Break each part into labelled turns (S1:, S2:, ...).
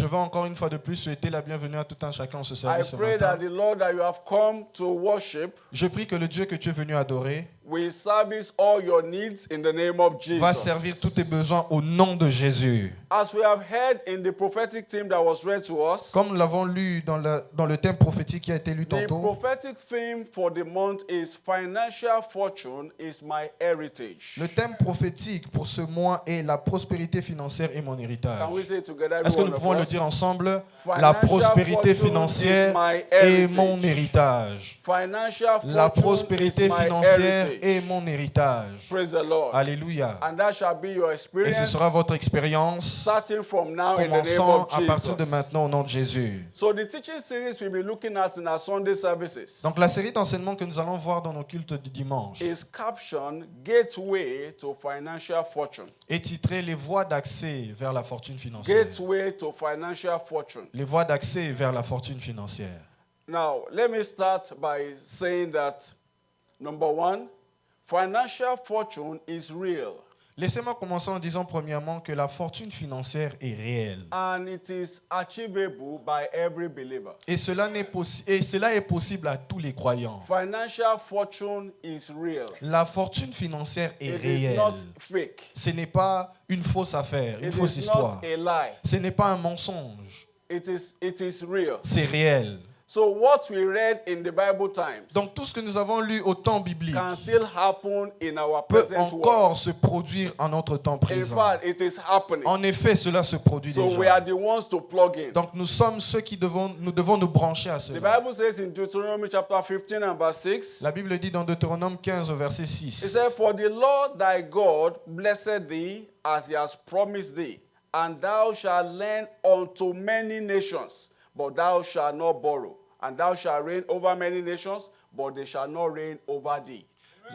S1: veux encore une fois de plus souhaiter la bienvenue à tout un chacun en ce
S2: I
S1: service ce
S2: pray
S1: matin.
S2: that the Lord that you have come to worship
S1: Je prie que le Dieu que tu es venu adorer
S2: will service all your needs in the name of
S1: va servir tous tes
S2: Jesus.
S1: besoins au nom de Jésus.
S2: As we have heard in the prophetic theme that was read to us,
S1: Comme nous l'avons lu dans le thème prophétique qui a été lu
S2: the
S1: tantôt,
S2: prophetic theme for the month is financial fortune is my heritage.
S1: le thème prophétique pour ce mois est la prospérité financière et mon héritage.
S2: Can we say together,
S1: Est-ce que
S2: every
S1: nous
S2: one
S1: pouvons
S2: of
S1: le
S2: us?
S1: dire ensemble?
S2: Financial
S1: La prospérité
S2: fortune
S1: financière
S2: is my
S1: est
S2: heritage.
S1: mon héritage.
S2: Financial
S1: La
S2: fortune
S1: prospérité
S2: is my
S1: financière
S2: heritage.
S1: est mon héritage.
S2: Praise the Lord.
S1: Alléluia.
S2: And that shall be your
S1: Et
S2: experience
S1: ce sera votre expérience
S2: starting from now in the name
S1: commençant
S2: of
S1: à partir de
S2: Jesus.
S1: maintenant au nom de Jésus.
S2: So the teaching series we'll be looking at in our Sunday services
S1: Donc la série d'enseignements que nous allons voir dans nos cultes du dimanche
S2: is captioned Gateway to Financial Fortune.
S1: est titrée Les voies d'accès vers la fortune financière.
S2: Gateway to Financial Fortune.
S1: Les voies d'accès vers la fortune financière.
S2: Now, let me start by saying that, number one, financial fortune is real.
S1: Laissez-moi commencer en disant premièrement que la fortune financière est réelle.
S2: And it is achievable by every believer.
S1: Et cela est possible à tous les croyants.
S2: Financial fortune is real.
S1: La fortune financière est
S2: It is
S1: réelle.
S2: not fake.
S1: Ce n'est pas une fausse affaire, une
S2: It
S1: fausse
S2: is
S1: histoire.
S2: not a lie.
S1: Ce n'est pas un mensonge.
S2: It is real.
S1: C'est réel.
S2: So what we read in the Bible times
S1: Donc tout ce que nous avons lu au temps biblique
S2: can still happen in our
S1: peut
S2: present world.
S1: encore se produire en notre temps
S2: In
S1: présent.
S2: fact, it is happening.
S1: En effet, cela se produit
S2: So we are
S1: déjà.
S2: the ones to plug in.
S1: Donc nous sommes ceux qui devons nous brancher à
S2: The
S1: cela.
S2: Bible says in Deuteronomy chapter 15 and verse 6,
S1: La Bible dit dans Deutéronome 15 au verset
S2: it
S1: 6.
S2: says, For the Lord thy God blessed thee as he has promised thee, and thou shalt lend unto many nations, but thou shalt not borrow. And thou shalt reign over many nations, but they shall not reign over thee.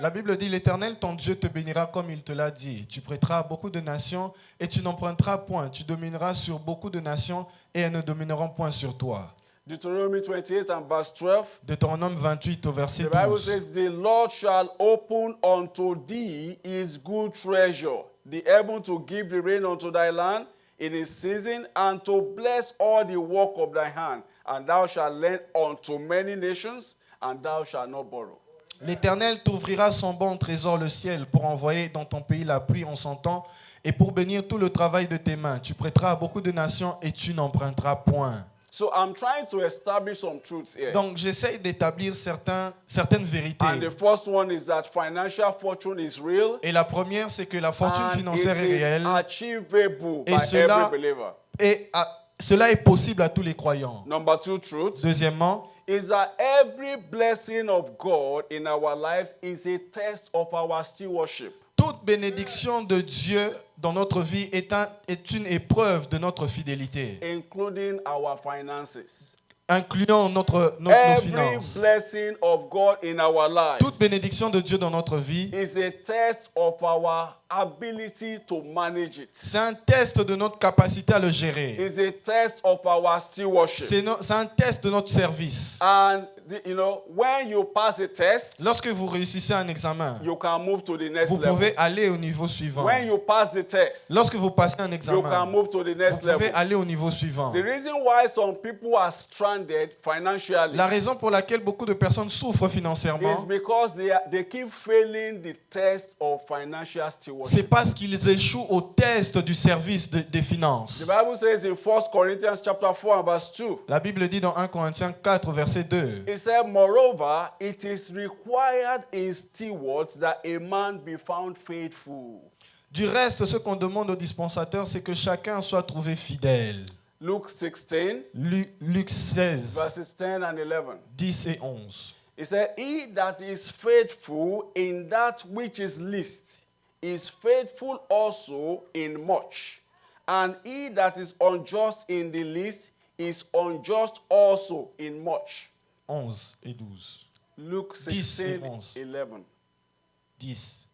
S1: La Bible dit, l'Éternel, ton Dieu, te bénira comme il te l'a dit. Tu prêteras à beaucoup de nations et tu n'emprunteras point. Tu domineras sur beaucoup de nations et elles ne domineront point sur toi.
S2: Deuteronomy 28 and verse 12,
S1: Deutéronome 28 au verset
S2: the Bible
S1: 12.
S2: says, The Lord shall open unto thee his good treasure, the heaven to give the rain unto thy land in his season, and to bless all the work of thy hand. And thou shalt lend unto many nations, and thou shalt not borrow.
S1: L'Éternel t'ouvrira son bon trésor, le ciel, pour envoyer dans ton pays la pluie en son temps et pour bénir tout le travail de tes mains. Tu prêteras à beaucoup de nations et tu n'emprunteras point.
S2: So I'm trying to establish some truths here.
S1: Donc j'essaye d'établir certaines vérités.
S2: And the first one is that financial fortune is real.
S1: Et la première, c'est que la fortune
S2: And
S1: financière
S2: it
S1: est
S2: is
S1: réelle
S2: achievable
S1: Et
S2: by
S1: cela-
S2: every believer.
S1: et cela est possible à tous les croyants.
S2: Number two truth
S1: Deuxièmement,
S2: is that every blessing of God in our lives is a test of our stewardship.
S1: toute bénédiction de Dieu dans notre vie est une épreuve de notre fidélité,
S2: Including our finances.
S1: incluant nos
S2: Every
S1: finances.
S2: blessing of God in our lives
S1: Toute bénédiction de Dieu dans notre vie,
S2: is a test of our ability to manage it.
S1: c'est un test de notre capacité à le gérer.
S2: Is a test of our stewardship.
S1: C'est un test de notre service.
S2: And when you pass a test,
S1: Lorsque vous réussissez un examen,
S2: you can move to the next
S1: vous
S2: level.
S1: pouvez aller au niveau suivant.
S2: When you pass the test,
S1: Lorsque vous passez un
S2: you can
S1: examen,
S2: move to the
S1: vous
S2: next
S1: pouvez
S2: level.
S1: aller au niveau suivant.
S2: The reason why some people are stranded financially
S1: La raison pour laquelle beaucoup de personnes souffrent financièrement,
S2: is because they keep failing the test of financial
S1: c'est
S2: stewardship.
S1: parce qu'ils échouent au test du service des
S2: The
S1: finances.
S2: Bible says in 1 Corinthians chapter 4 and verse 2,
S1: La Bible dit dans 1 Corinthiens 4, verset 2,
S2: it said, Moreover, it is required in stewards that a man be found faithful.
S1: du reste, ce qu'on demande aux dispensateurs, c'est que chacun soit trouvé fidèle.
S2: Luke 16,
S1: Luc 16,
S2: verses 10 and 11.
S1: 10 et 11.
S2: It said, He that is faithful in that which is least is faithful also in much. And he that is unjust in the least is unjust also in much.
S1: 11 et 12.
S2: Luke
S1: 10 et
S2: 16,
S1: 11.
S2: 11.
S1: 10.
S2: 10.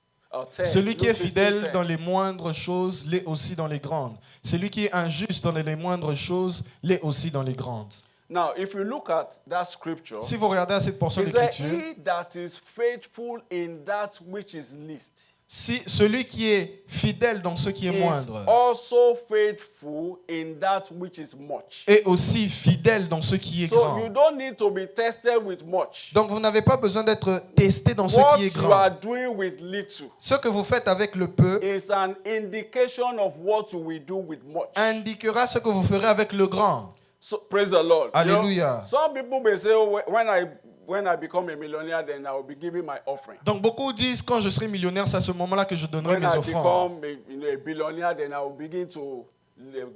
S1: Celui qui
S2: Luke
S1: est
S2: 16,
S1: fidèle
S2: 10.
S1: dans les moindres choses l'est aussi dans les grandes. Celui qui est injuste dans les moindres choses l'est aussi dans les grandes.
S2: Now, if you look at that scripture,
S1: Si vous regardez à cette portion
S2: it said,
S1: d'écriture,
S2: He that is faithful in that which is least.
S1: Si celui qui est fidèle dans ce qui est
S2: is
S1: moindre
S2: also faithful in that which is much.
S1: est aussi fidèle dans ce qui est
S2: So
S1: grand.
S2: you don't need to be tested with much.
S1: Donc vous n'avez pas besoin d'être testé dans ce
S2: What
S1: qui est
S2: you
S1: grand.
S2: are doing with little
S1: Ce que vous faites avec le peu
S2: is an indication of what you will do with much.
S1: indiquera ce que vous ferez avec le grand.
S2: So praise the Lord. You know,
S1: Hallelujah.
S2: some people may say, oh, when I become a millionaire, then I will be giving my offering.
S1: Donc beaucoup disent quand je serai millionnaire, c'est à ce moment-là que je donnerai
S2: When
S1: mes
S2: I
S1: offrandes.
S2: become a billionaire, then I will begin to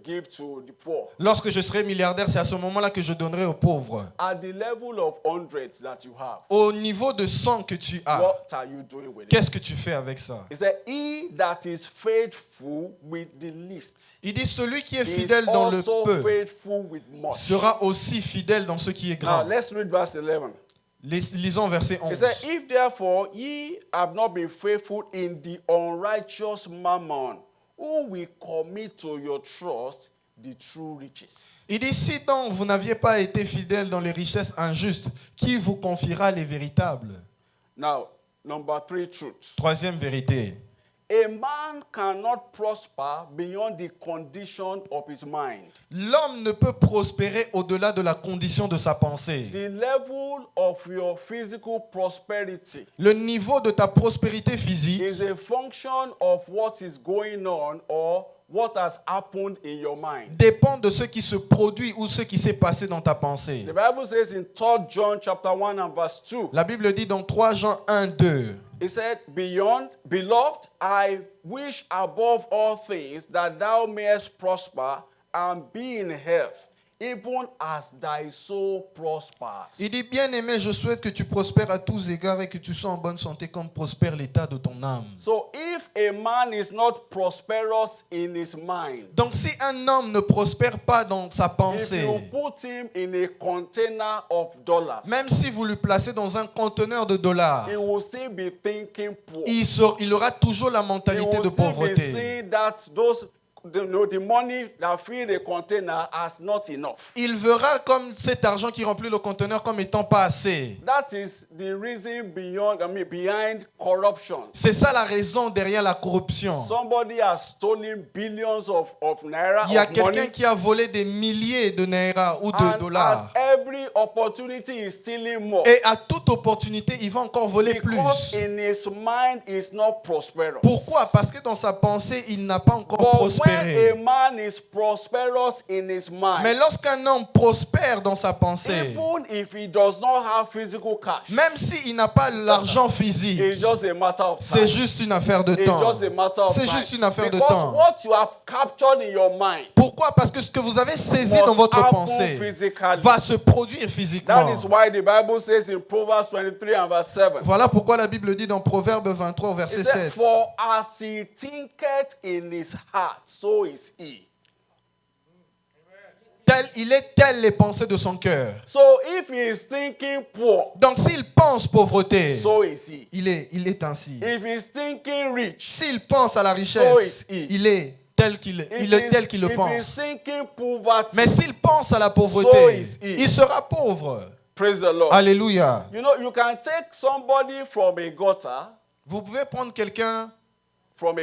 S2: give to the poor.
S1: Lorsque je serai milliardaire, c'est à ce moment-là que je donnerai aux pauvres.
S2: At the level of hundreds that you have,
S1: Au niveau de 100 que tu as,
S2: what are you doing with
S1: qu'est-ce
S2: it?
S1: que tu fais avec ça?
S2: He said, he that is faithful with the least
S1: Il dit celui qui est
S2: is
S1: fidèle dans le
S2: also
S1: peu
S2: faithful with much.
S1: sera aussi fidèle dans ce qui est
S2: Now,
S1: grand.
S2: let's read verse 11.
S1: Lisons verset
S2: He
S1: 11.
S2: said, if therefore ye have not been faithful in the unrighteous mammon, who will commit to your trust the true riches?
S1: Il dit, si donc vous n'aviez pas été fidèle dans les richesses injustes, qui vous confiera les véritables?
S2: Now, number 3 truth.
S1: Troisième vérité.
S2: A man cannot prosper beyond the condition of his mind.
S1: L'homme ne peut prospérer au-delà de la condition de sa pensée.
S2: The level of your physical prosperity
S1: Le niveau de ta prospérité physique
S2: is a function of what is going on or what has happened in your mind.
S1: dépend de ce qui se produit ou ce qui s'est passé dans ta pensée.
S2: The Bible says in 3 John chapter 1 and verse 2,
S1: La Bible dit dans 3 Jean 1, 2.
S2: it said, Beloved, I wish above all things that thou mayest prosper and be in health, even as thy soul prospers.
S1: Il dit, bien-aimé, je souhaite que tu prospères à tous égards et que tu sois en bonne santé comme prospère l'état de ton âme.
S2: So if a man is not prosperous in his mind,
S1: Donc si un homme ne prospère pas dans sa
S2: if
S1: pensée,
S2: you put him in a container of dollars,
S1: même si vous le placez dans un conteneur de dollars,
S2: he will still be thinking poor.
S1: il aura toujours la
S2: He
S1: mentalité
S2: will
S1: de
S2: still be
S1: pauvreté.
S2: saying that the money that fill the container is not enough.
S1: Il verra comme cet argent qui remplit le conteneur comme étant pas assez.
S2: That is the reason behind corruption.
S1: C'est ça la raison derrière la corruption.
S2: Somebody has stolen billions of naira
S1: Il y a
S2: of money,
S1: quelqu'un qui a volé des milliers de naira ou de
S2: and
S1: dollars.
S2: at every opportunity is stealing more.
S1: Et à toute opportunité, il va encore voler
S2: Because
S1: plus.
S2: in his mind is not prosperous.
S1: Pourquoi? Parce que dans sa pensée, il n'a pas encore
S2: But
S1: prospéré.
S2: when a man is prosperous in his mind,
S1: Mais lorsqu'un homme prospère dans sa pensée,
S2: even if he does not have physical cash,
S1: même s'il n'a pas l'argent
S2: it's
S1: physique,
S2: just a matter of
S1: c'est
S2: time.
S1: juste une affaire de
S2: It's
S1: temps.
S2: just a matter of
S1: C'est
S2: time.
S1: juste une affaire de
S2: Because
S1: temps.
S2: what you have captured in your mind
S1: Pourquoi? Parce que ce que vous avez saisi
S2: must
S1: dans votre
S2: happen
S1: pensée
S2: physically.
S1: va se produire physiquement.
S2: That is why the Bible says in Proverbs 23 and verse 7.
S1: Voilà pourquoi la Bible dit dans Proverbe 23 au
S2: It
S1: verset
S2: said,
S1: 7.
S2: For as he thinketh in his heart, so is he.
S1: Il est tel les pensées de son cœur.
S2: So if he is thinking poor,
S1: Donc s'il pense pauvreté,
S2: so is he.
S1: il est ainsi.
S2: If he is thinking rich,
S1: S'il pense à la
S2: So
S1: richesse,
S2: is he.
S1: il est tel qu'il le
S2: if he
S1: pense.
S2: is thinking poverty,
S1: Mais s'il pense à la
S2: So
S1: pauvreté,
S2: is he.
S1: il sera pauvre.
S2: praise the Lord.
S1: Alléluia.
S2: You know, you can take somebody from a gutter,
S1: Vous pouvez prendre quelqu'un
S2: from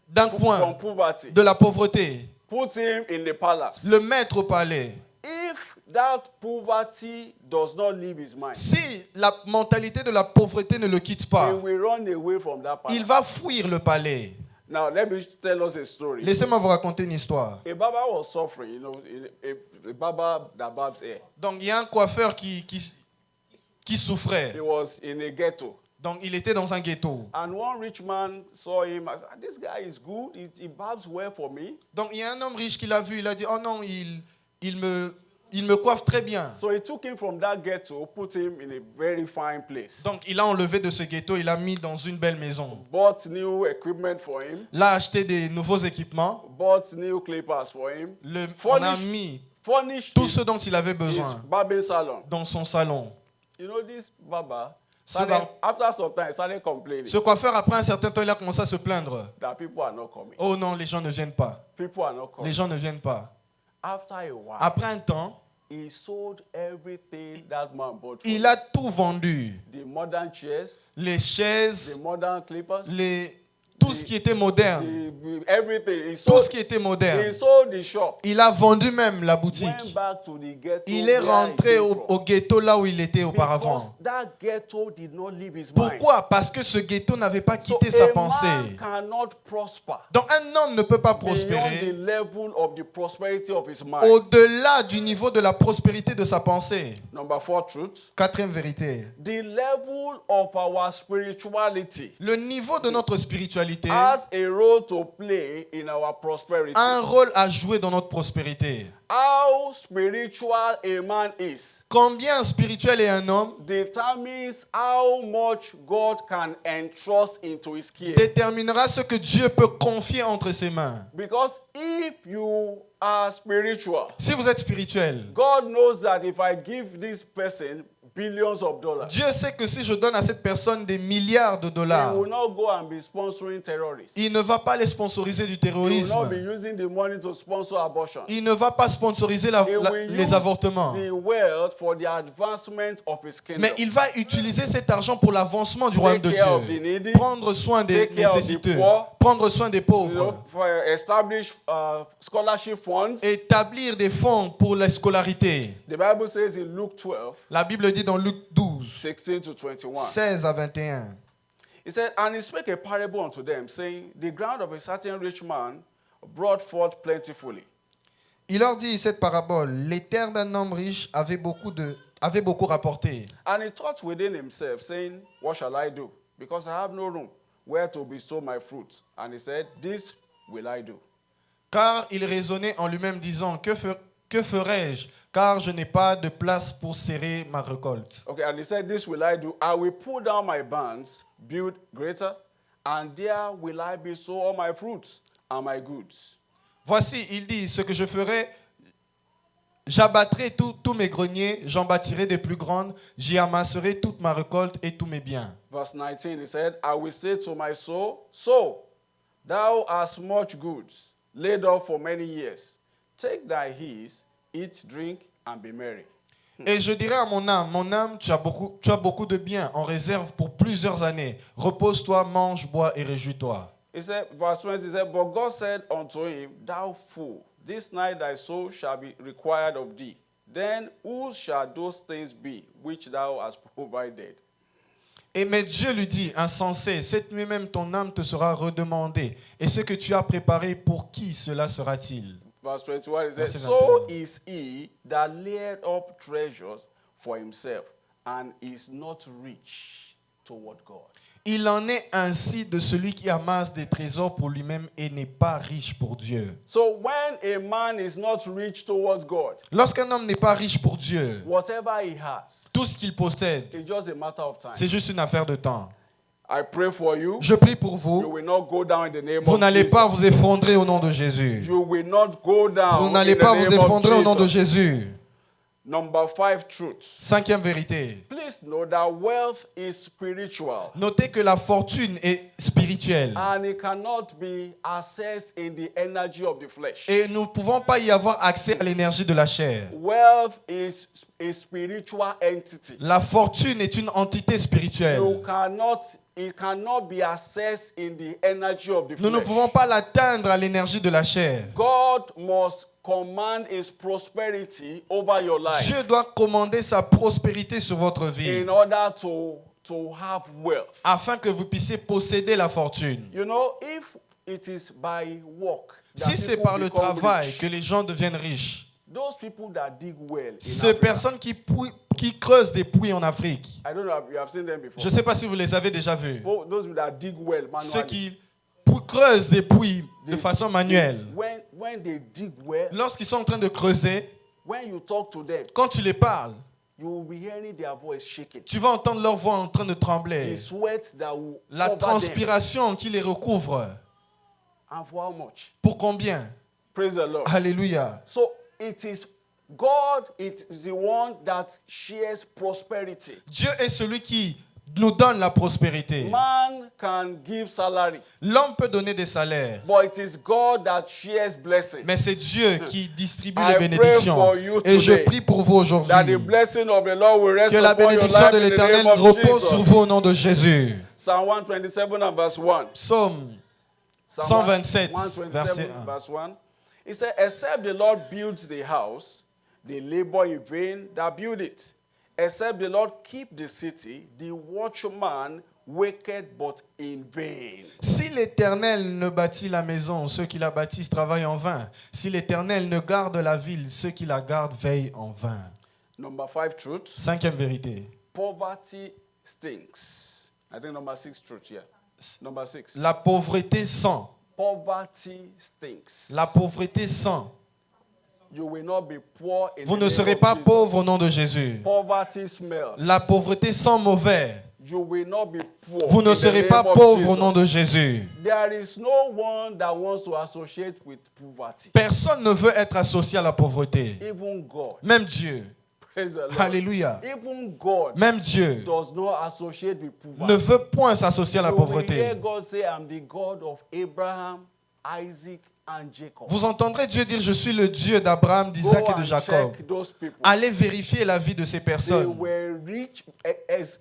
S1: d'un coin
S2: poverty,
S1: de la pauvreté,
S2: put him in the palace.
S1: le mettre au palais.
S2: If that poverty does not leave his mind,
S1: Si la mentalité de la pauvreté ne le quitte pas,
S2: he will run away from that palace.
S1: il va fuir le palais.
S2: Now, let me tell us a story.
S1: Laissez-moi vous raconter une histoire.
S2: A barber was suffering, a barber that barbs hair.
S1: Donc il y a un coiffeur qui souffrait.
S2: He was in a ghetto.
S1: Donc il était dans un ghetto.
S2: And one rich man saw him and said, this guy is good, he barbs well for me.
S1: Donc il y a un homme riche qui l'a vu, il a dit, oh non, il me coiffe très bien.
S2: So he took him from that ghetto, put him in a very fine place.
S1: Donc il l'a enlevé de ce ghetto, il l'a mis dans une belle maison.
S2: Bought new equipment for him,
S1: L'a acheté des nouveaux équipements.
S2: bought new clippers for him,
S1: On a mis
S2: furnished
S1: tout ce dont il avait
S2: his
S1: besoin
S2: barbing salon.
S1: dans son salon.
S2: You know, this barber,
S1: bar-
S2: after some time, he started complaining
S1: Ce coiffeur, après un certain temps, il a commencé à se plaindre.
S2: that people are not coming.
S1: Oh non, les gens ne viennent pas.
S2: People are not coming.
S1: Les gens ne viennent pas.
S2: After a while,
S1: Après un temps,
S2: he sold everything that man bought for
S1: Il a tout vendu.
S2: the modern chairs,
S1: Les
S2: the
S1: chaises,
S2: modern clippers,
S1: tout ce qui était moderne.
S2: everything. He
S1: Tout
S2: sold,
S1: ce qui était moderne.
S2: he sold the shop.
S1: Il a vendu même la
S2: Went
S1: boutique.
S2: back to the ghetto.
S1: Il est
S2: where he
S1: rentré
S2: came
S1: au
S2: from.
S1: ghetto là où il était auparavant.
S2: Because that ghetto did not leave his mind.
S1: Pourquoi? Parce que ce ghetto n'avait pas
S2: So
S1: quitté sa
S2: a
S1: pensée.
S2: man cannot prosper
S1: Donc un homme ne peut pas
S2: beyond the
S1: prospérer
S2: level of the prosperity of his mind.
S1: au-delà du niveau de la prospérité de sa pensée.
S2: Number 4 truth.
S1: Quatrième vérité.
S2: The level of our spirituality
S1: Le niveau de notre spiritualité
S2: has a role to play in our prosperity.
S1: a un rôle à jouer dans notre prospérité.
S2: How spiritual a man is
S1: Combien spirituel est un homme
S2: determines how much God can entrust into his care.
S1: déterminera ce que Dieu peut confier entre ses mains.
S2: Because if you are spiritual,
S1: Si vous êtes spirituel,
S2: God knows that if I give this person billions of dollars,
S1: Dieu sait que si je donne à cette personne des milliards de
S2: he
S1: dollars,
S2: will not go and be sponsoring terrorists.
S1: il ne va pas les sponsoriser du
S2: He will not
S1: terrorisme.
S2: be using the money to sponsor abortion.
S1: Il ne va pas sponsoriser
S2: He will
S1: les
S2: use
S1: avortements.
S2: the wealth for the advancement of his kingdom.
S1: Mais il va utiliser cet argent pour l'avancement du royaume de
S2: Take care of the
S1: Dieu.
S2: needy,
S1: Prendre soin des
S2: take care of the
S1: nécessiteux.
S2: poor,
S1: Prendre soin des
S2: you
S1: pauvres.
S2: know, for establish scholarship funds.
S1: Établir des fonds pour la scolarité.
S2: The Bible says in Luke 12,
S1: La Bible dit dans Luc 12,
S2: 16 to 21.
S1: 16 à 21.
S2: He said, and he spake a parable unto them, saying, the ground of a certain rich man brought forth plentifully.
S1: Il leur dit cette parabole. Les terres d'un homme riche avaient beaucoup rapporté.
S2: And he thought within himself, saying, what shall I do? Because I have no room where to bestow my fruit. And he said, this will I do.
S1: Car il raisonnait en lui-même disant, que ferai-je? Car je n'ai pas de place pour serrer ma récolte.
S2: Okay, and he said, this will I do. I will pull down my barns, build greater, and there will I bestow all my fruits and my goods.
S1: Voici, il dit, ce que je ferai, j'abattrai tous mes greniers, j'en bâtirai des plus grandes, j'y amasserai toute ma récolte et tous mes biens.
S2: Verse 19, he said, I will say to my soul, soul, thou hast much goods laid up for many years. Take thy ease, eat, drink, and be merry.
S1: Et je dirai à mon âme, tu as beaucoup de biens en réserve pour plusieurs années. Repose-toi, mange, bois et réjouis-toi.
S2: He said, verse 20, he said, but God said unto him, thou fool, this night thy soul shall be required of thee. Then whose shall those things be which thou hast provided?
S1: Et mais Dieu lui dit, insensé, cette nuit même ton âme te sera redemandée. Et ce que tu as préparé, pour qui cela sera-t-il?
S2: Verse 21, he said,
S1: Verset
S2: so
S1: 21.
S2: is he that laid up treasures for himself and is not rich toward God.
S1: Il en est ainsi de celui qui amasse des trésors pour lui-même et n'est pas riche pour Dieu.
S2: So when a man is not rich towards God,
S1: Lorsqu'un homme n'est pas riche pour Dieu,
S2: whatever he has,
S1: tout ce qu'il possède,
S2: it's just a matter of time.
S1: c'est juste une affaire de temps.
S2: I pray for you.
S1: Je prie pour
S2: You
S1: vous.
S2: will not go down in the name
S1: Vous
S2: of
S1: n'allez
S2: Jesus.
S1: pas vous effondrer au nom de Jésus.
S2: You will not go down
S1: Vous
S2: in
S1: n'allez
S2: the
S1: pas vous
S2: name of
S1: effondrer au nom de
S2: Jesus.
S1: Jésus.
S2: Number 5 truth.
S1: Cinquième vérité.
S2: Please know that wealth is spiritual
S1: Notez que la fortune est spirituelle.
S2: and it cannot be accessed in the energy of the flesh.
S1: Et nous ne pouvons pas y avoir accès à l'énergie de la chair.
S2: Wealth is a spiritual entity.
S1: La fortune est une entité spirituelle.
S2: It cannot be accessed in the energy of the
S1: Nous ne
S2: flesh.
S1: pouvons pas l'atteindre à l'énergie de la chair.
S2: God must command his prosperity over your life
S1: Dieu doit commander sa prospérité sur votre vie
S2: in order to have wealth.
S1: afin que vous puissiez posséder la fortune.
S2: You know, if it is by work that
S1: Si c'est
S2: people
S1: par le
S2: become
S1: travail
S2: rich,
S1: que les gens deviennent riches,
S2: those people that dig well in
S1: ces
S2: Africa,
S1: personnes qui creusent des puits en Afrique,
S2: I don't know if you have seen them before.
S1: je ne sais pas si vous les avez déjà vus,
S2: Those that dig well
S1: ceux
S2: manually.
S1: qui creusent des puits de façon manuelle,
S2: When they dig well,
S1: lorsqu'ils sont en train de creuser,
S2: when you talk to them,
S1: quand tu les parles,
S2: you will be hearing their voice shaking.
S1: tu vas entendre leur voix en train de
S2: The
S1: trembler.
S2: sweat that will
S1: La
S2: cover them.
S1: transpiration qui les recouvre.
S2: And for how much?
S1: Pour combien?
S2: Praise the Lord.
S1: Alléluia.
S2: So it is God, it is the one that shares prosperity.
S1: Dieu est celui qui nous donne la prospérité.
S2: Man can give salary,
S1: L'homme peut donner des salaires,
S2: but it is God that shares blessing.
S1: mais c'est Dieu qui distribue
S2: I
S1: les
S2: pray
S1: bénédictions.
S2: for you
S1: Et je
S2: today
S1: prie pour vous aujourd'hui
S2: that the blessing of the Lord will rest
S1: que la
S2: upon your
S1: bénédiction
S2: life
S1: de
S2: in the
S1: l'Éternel
S2: name of
S1: repose sur
S2: Jesus.
S1: vous au nom de Jésus.
S2: Psalm 127 and verse 1.
S1: Psaume
S2: Psalm
S1: 127,
S2: 127
S1: verset 1.
S2: verse 1. It says, except the Lord builds the house, they labor in vain that build it. Except the Lord keep the city, the watchman waketh but in vain.
S1: Si l'Éternel ne bâtit la maison, ceux qui la bâtissent travaillent en vain. Si l'Éternel ne garde la ville, ceux qui la gardent veillent en vain.
S2: Number 5 truth.
S1: Cinquième vérité.
S2: Poverty stinks. I think number 6 truth, yeah. Number 6.
S1: La pauvreté sent.
S2: Poverty stinks.
S1: La pauvreté sent.
S2: You will not be poor in
S1: Vous
S2: the
S1: ne
S2: name
S1: serez
S2: of
S1: pas
S2: Jesus.
S1: pauvres au nom de Jésus.
S2: Poverty smells.
S1: La pauvreté sent mauvais.
S2: You will not be poor.
S1: Vous ne
S2: in the
S1: serez
S2: name
S1: pas
S2: of
S1: pauvres au
S2: Jesus.
S1: nom de Jésus.
S2: There is no one that wants to associate with poverty.
S1: Personne ne veut être associé à la pauvreté.
S2: Even God.
S1: Même Dieu.
S2: Praise the Lord.
S1: Alléluia.
S2: Even God
S1: Même Dieu
S2: does not associate with
S1: ne
S2: poverty.
S1: veut point s'associer à la
S2: You will hear
S1: pauvreté.
S2: God say, I'm the God of Abraham, Isaac, and Jacob.
S1: Vous entendrez Dieu dire, je suis le Dieu d'Abraham, d'Isaac
S2: Go
S1: et de
S2: and
S1: Jacob.
S2: check those people.
S1: Allez vérifier la vie de ces
S2: They
S1: personnes.
S2: were rich,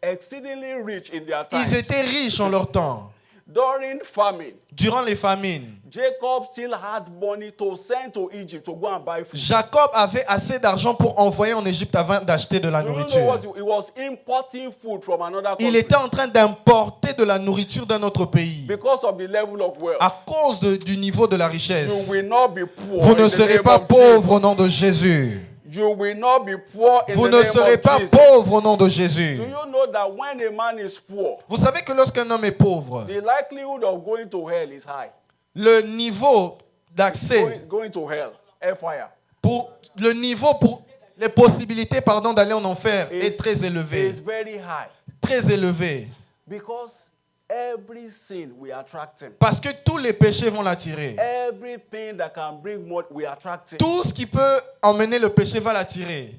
S2: exceedingly rich in their
S1: Ils
S2: times.
S1: étaient riches en leur temps.
S2: During famine,
S1: Durant les famines,
S2: Jacob still had money to send to Egypt to go and buy food.
S1: Jacob avait assez d'argent pour envoyer en Égypte avant d'acheter de la
S2: Do you know
S1: nourriture.
S2: what? He was importing food from another country
S1: Il était en train d'importer de la nourriture d'un autre pays
S2: because of the level of wealth.
S1: à cause du niveau de la
S2: You
S1: richesse.
S2: will not be poor.
S1: Vous
S2: in
S1: ne
S2: the
S1: serez
S2: name
S1: pas
S2: of
S1: pauvres au
S2: Jesus.
S1: nom de Jésus.
S2: You will not be poor in
S1: Vous
S2: the
S1: ne
S2: name
S1: serez
S2: of
S1: pas
S2: Jesus.
S1: pauvres au nom de Jésus.
S2: Do you know that when a man is poor,
S1: Vous savez que lorsqu'un homme est pauvre,
S2: the likelihood of going to hell is high?
S1: le niveau d'accès
S2: Going to hell, hellfire,
S1: pour les possibilités d'aller en enfer est très élevé.
S2: is very high
S1: Très élevé.
S2: because every sin will attract him.
S1: Parce que tous les péchés vont l'attirer.
S2: Everything that can bring money will attract him.
S1: Tout ce qui peut emmener le péché va l'attirer.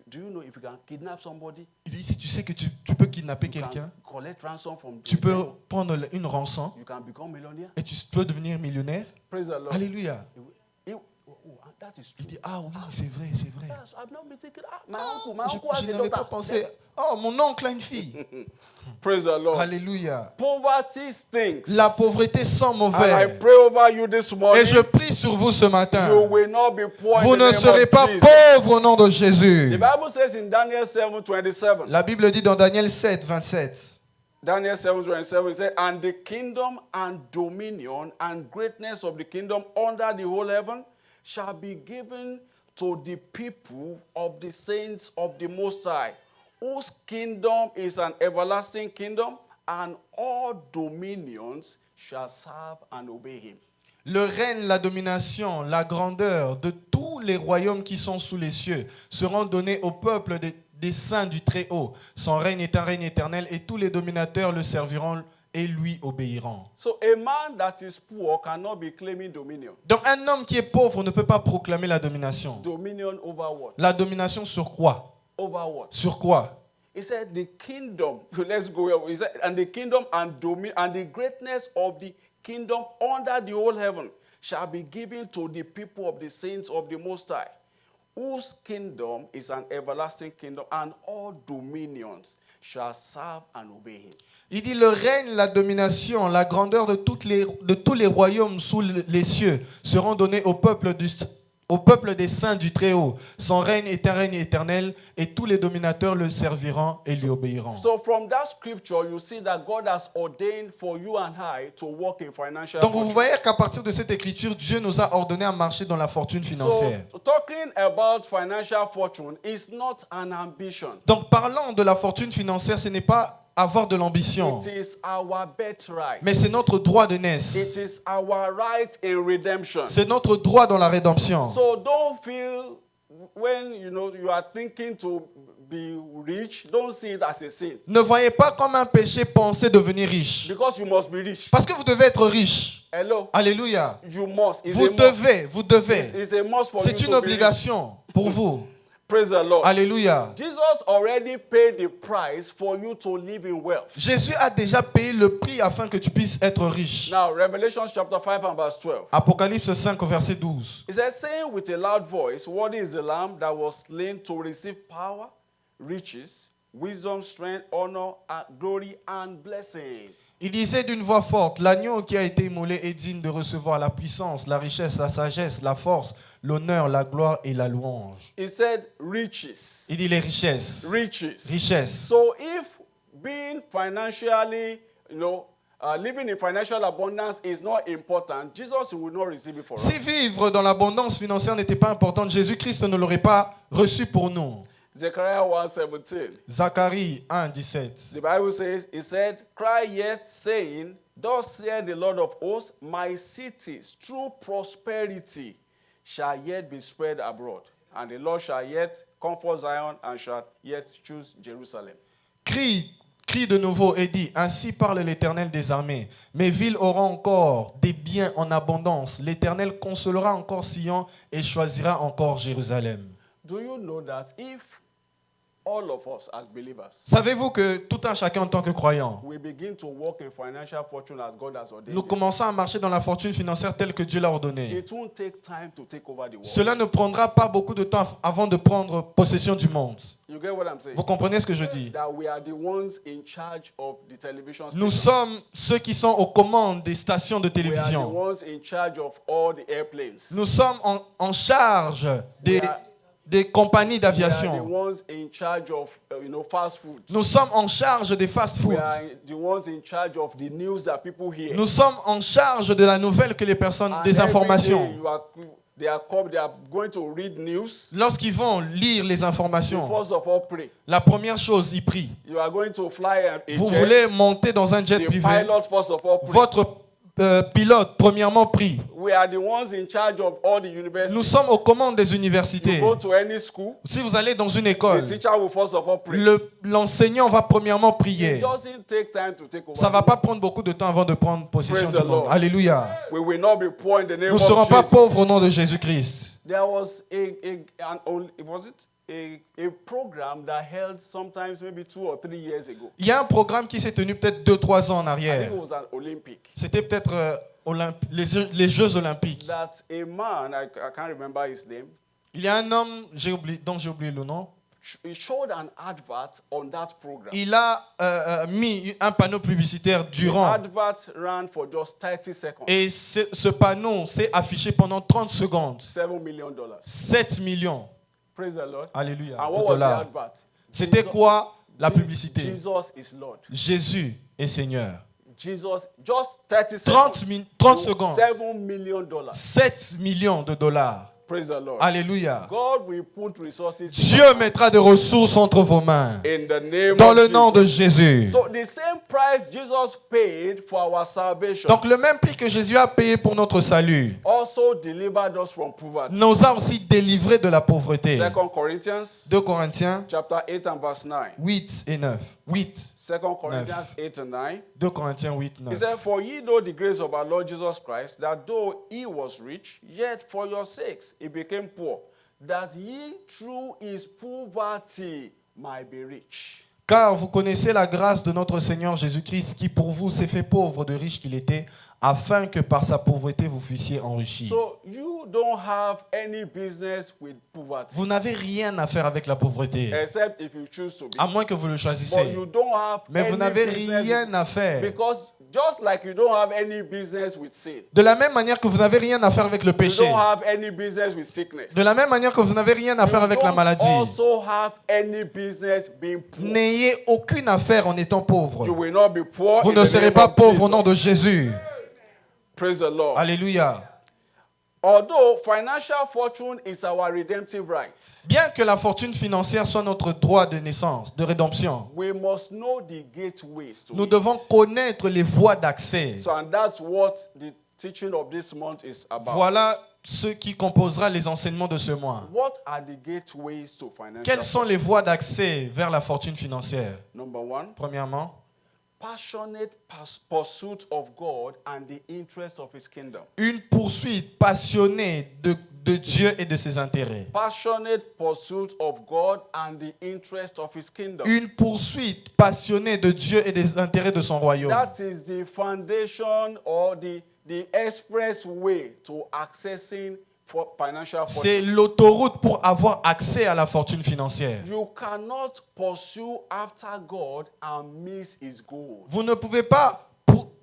S2: Do you know if you can kidnap somebody,
S1: Il dit, si tu sais que tu peux kidnapper
S2: you
S1: quelqu'un,
S2: can collect ransom from
S1: tu peux
S2: them,
S1: prendre une rançon
S2: you can become millionaire?
S1: et tu peux devenir millionnaire.
S2: Praise the Lord.
S1: Alléluia.
S2: That is
S1: Il
S2: true.
S1: dit, ah oui, c'est vrai, c'est vrai.
S2: Yes, I've not been thinking, my uncle has
S1: Je
S2: a
S1: n'avais pas
S2: daughter.
S1: pensé, oh, mon oncle a une fille.
S2: Praise the Lord.
S1: Alléluia.
S2: Poverty stinks.
S1: La pauvreté sent
S2: And I
S1: mauvais.
S2: pray over you this morning.
S1: Et je prie sur vous ce matin.
S2: You will not be poor
S1: Vous
S2: in the
S1: ne
S2: name
S1: serez
S2: of
S1: pas
S2: Jesus.
S1: pauvres au nom de Jésus.
S2: The Bible says in Daniel 7:27.
S1: La Bible dit dans Daniel 7, 27.
S2: Daniel 7:27, it says, and the kingdom and dominion and greatness of the kingdom under the whole heaven shall be given to the people of the saints of the Most High, whose kingdom is an everlasting kingdom, and all dominions shall serve and obey him.
S1: Le règne, la domination, la grandeur de tous les royaumes qui sont sous les cieux seront donnés au peuple des saints du Très-Haut. Son règne est un règne éternel et tous les dominateurs le serviront et lui obéiront.
S2: So a man that is poor cannot be claiming dominion.
S1: Donc un homme qui est pauvre ne peut pas proclamer la domination.
S2: Dominion over what?
S1: La domination sur quoi?
S2: Over what?
S1: Sur quoi?
S2: He said the kingdom, let's go here. He said, and the kingdom and the greatness of the kingdom under the whole heaven shall be given to the people of the saints of the Most High, whose kingdom is an everlasting kingdom, and all dominions shall serve and obey him.
S1: Il dit le règne, la domination, la grandeur de tous les royaumes sous les cieux seront donnés au peuple des saints du Très-Haut. Son règne est un règne éternel et tous les dominateurs le serviront et lui obéiront.
S2: So from that scripture, you see that God has ordained for you and I to walk in financial
S1: Donc vous
S2: fortune.
S1: voyez qu'à partir de cette écriture, Dieu nous a ordonné à marcher dans la fortune financière.
S2: So talking about financial fortune is not an ambition.
S1: Donc parlant de la fortune financière, ce n'est pas avoir de l'ambition,
S2: It is our birthright.
S1: mais c'est notre droit de naissance.
S2: It is our right in redemption.
S1: C'est notre droit dans la rédemption.
S2: So don't feel when you are thinking to be rich, don't see it as a sin.
S1: Ne voyez pas comme un péché penser devenir riche.
S2: Because you must be rich.
S1: Parce que vous devez être riche.
S2: Hello.
S1: Alléluia.
S2: You must. It's
S1: Vous
S2: a must.
S1: devez.
S2: It's a must for you
S1: C'est une
S2: to be rich.
S1: obligation pour vous.
S2: Praise the Lord.
S1: Alléluia.
S2: Jesus already paid the price for you to live in wealth.
S1: Jésus a déjà payé le prix afin que tu puisses être riche.
S2: Now, Revelation chapter 5 and verse 12.
S1: Apocalypse 5 au verset 12.
S2: It says, saying with a loud voice, worthy is the Lamb that was slain to receive power, riches, wisdom, strength, honor, and glory, and blessing.
S1: Il disait d'une voix forte, l'agneau qui a été immolé est digne de recevoir la puissance, la richesse, la sagesse, la force, l'honneur, la gloire et la louange.
S2: He said riches.
S1: Il dit les richesses.
S2: Riches.
S1: Richesses.
S2: So if being financially, living in financial abundance is not important, Jesus will not receive it for us.
S1: Si vivre dans l'abondance financière n'était pas importante, Jésus-Christ ne l'aurait pas reçu pour nous.
S2: Zechariah 1:17.
S1: Zacharie 1, 17.
S2: The Bible says, he said, cry yet, saying, thus saith the Lord of hosts, my cities through prosperity shall yet be spread abroad, and the Lord shall yet comfort Zion and shall yet choose Jerusalem.
S1: Crie de nouveau et dit, ainsi parle l'Éternel des armées. Mes villes auront encore des biens en abondance. L'Éternel consolera encore Sion et choisira encore Jérusalem.
S2: Do you know that if all of us as believers,
S1: Savez-vous que tout un chacun en tant que croyant,
S2: we begin to walk in financial fortune as God has ordained
S1: nous
S2: it,
S1: commençons à marcher dans la fortune financière telle que Dieu l'a ordonnée.
S2: it won't take time to take over the world.
S1: Cela ne prendra pas beaucoup de temps avant de prendre possession du monde.
S2: You get what I'm saying?
S1: Vous comprenez ce que je dis?
S2: That we are the ones in charge of the television
S1: Nous
S2: stations.
S1: sommes ceux qui sont aux commandes des stations de
S2: We are the
S1: télévision.
S2: ones in charge of all the airplanes.
S1: Nous sommes en charge
S2: We are-
S1: des compagnies
S2: We are the
S1: d'aviation.
S2: ones in charge of fast food.
S1: Nous sommes en charge des
S2: We
S1: fast-foods.
S2: are the ones in charge of the news that people hear.
S1: Nous sommes en charge de la nouvelle que les personnes,
S2: And
S1: des
S2: every
S1: informations.
S2: day they are going to read news.
S1: Lorsqu'ils vont lire les
S2: You
S1: informations,
S2: first of all pray.
S1: la première chose, ils prient.
S2: You are going to fly a
S1: Vous
S2: jet.
S1: voulez monter dans un jet
S2: The
S1: privé.
S2: pilot first of all pray.
S1: Votre pilote, premièrement, prie.
S2: We are the ones in charge of all the universities.
S1: Nous sommes aux commandes des universités.
S2: You go to any school,
S1: Si vous allez dans une
S2: the
S1: école,
S2: teacher will first of all pray.
S1: l'enseignant va premièrement
S2: It
S1: prier.
S2: doesn't take time to take over.
S1: Ça ne va pas prendre beaucoup de temps avant de prendre possession
S2: Praise
S1: du
S2: the
S1: monde.
S2: Lord.
S1: Alléluia.
S2: We will not be poor in the name
S1: Nous ne
S2: of
S1: serons pas
S2: Jesus.
S1: pauvres au nom de Jésus-Christ.
S2: There was a program that held sometimes maybe 2 or 3 years ago.
S1: Il y a un programme qui s'est tenu peut-être 2-3 ans en
S2: I think
S1: arrière.
S2: it was an Olympic.
S1: C'était peut-être les Jeux olympiques.
S2: That a man, I can't remember his name,
S1: Il y a un homme dont j'ai oublié le nom.
S2: he showed an advert on that program.
S1: Il a mis un panneau publicitaire
S2: The
S1: durant.
S2: advert ran for just 30 seconds.
S1: Et ce panneau s'est affiché pendant 30 secondes.
S2: $7 million.
S1: 7 millions.
S2: Praise the Lord.
S1: Alléluia.
S2: And
S1: de
S2: what was the
S1: dollars.
S2: advert?
S1: C'était quoi la publicité?
S2: Jesus is Lord.
S1: Jésus est Seigneur.
S2: Jesus, just 30
S1: 30
S2: seconds.
S1: 30 secondes.
S2: $7 million.
S1: 7 millions de dollars.
S2: Praise the Lord.
S1: Alléluia.
S2: God will put resources
S1: Dieu mettra des ressources entre vos mains.
S2: in the name
S1: Dans
S2: of
S1: le nom de
S2: Jesus.
S1: Jésus.
S2: So the same price Jesus paid for our salvation
S1: Donc le même prix que Jésus a payé pour notre salut
S2: also delivered us from poverty.
S1: nous a aussi délivrés de la pauvreté.
S2: 2 Corinthians
S1: 2 Corinthiens
S2: chapter 8 and verse 9.
S1: 8 et 9. 8.
S2: 2 Corinthians 8 and 9.
S1: 2 Corinthiens 8,
S2: He
S1: 9.
S2: said, for ye know the grace of our Lord Jesus Christ, that though he was rich, yet for your sakes he became poor, that ye through his poverty might be rich.
S1: Car vous connaissez la grâce de notre Seigneur Jésus-Christ qui pour vous s'est fait pauvre de riche qu'il était, afin que par sa pauvreté vous fussiez enrichis.
S2: So you don't have any business with poverty,
S1: Vous n'avez rien à faire avec la pauvreté,
S2: except if you choose to be.
S1: à moins que vous le
S2: But
S1: choisissez.
S2: you don't have
S1: Mais vous
S2: any
S1: n'avez
S2: business
S1: rien à faire.
S2: because just like you don't have any business with sin,
S1: De la même manière que vous n'avez rien à faire avec le
S2: you
S1: péché.
S2: don't have any business with sickness.
S1: De la même manière que vous n'avez rien à faire
S2: You
S1: avec la
S2: don't
S1: maladie.
S2: also have any business being poor.
S1: N'ayez aucune affaire en étant
S2: You
S1: pauvre.
S2: will not be poor.
S1: Vous
S2: in
S1: ne
S2: the
S1: serez
S2: name
S1: pas
S2: of
S1: pauvre au nom de
S2: Jesus.
S1: Jésus.
S2: Praise the Lord.
S1: Alléluia.
S2: Although financial fortune is our redemptive right,
S1: Bien que la fortune financière soit notre droit de naissance, de rédemption,
S2: we must know the gateways to
S1: nous
S2: it.
S1: devons connaître les voies d'accès.
S2: So, and that's what the teaching of this month is about.
S1: Voilà ce qui composera les enseignements de ce mois.
S2: What are the gateways to financial
S1: Quelles sont les voies d'accès vers la fortune financière?
S2: fortune? Number one,
S1: Premièrement,
S2: passionate pursuit of God and the interest of his kingdom.
S1: Une poursuite passionnée de Dieu et de ses intérêts.
S2: Passionate pursuit of God and the interest of his kingdom.
S1: Une poursuite passionnée de Dieu et des intérêts de son royaume.
S2: That is the foundation or the express way to accessing for financial
S1: C'est
S2: fortune.
S1: l'autoroute pour avoir accès à la fortune financière.
S2: You cannot pursue after God and miss his goal.
S1: Vous ne pouvez pas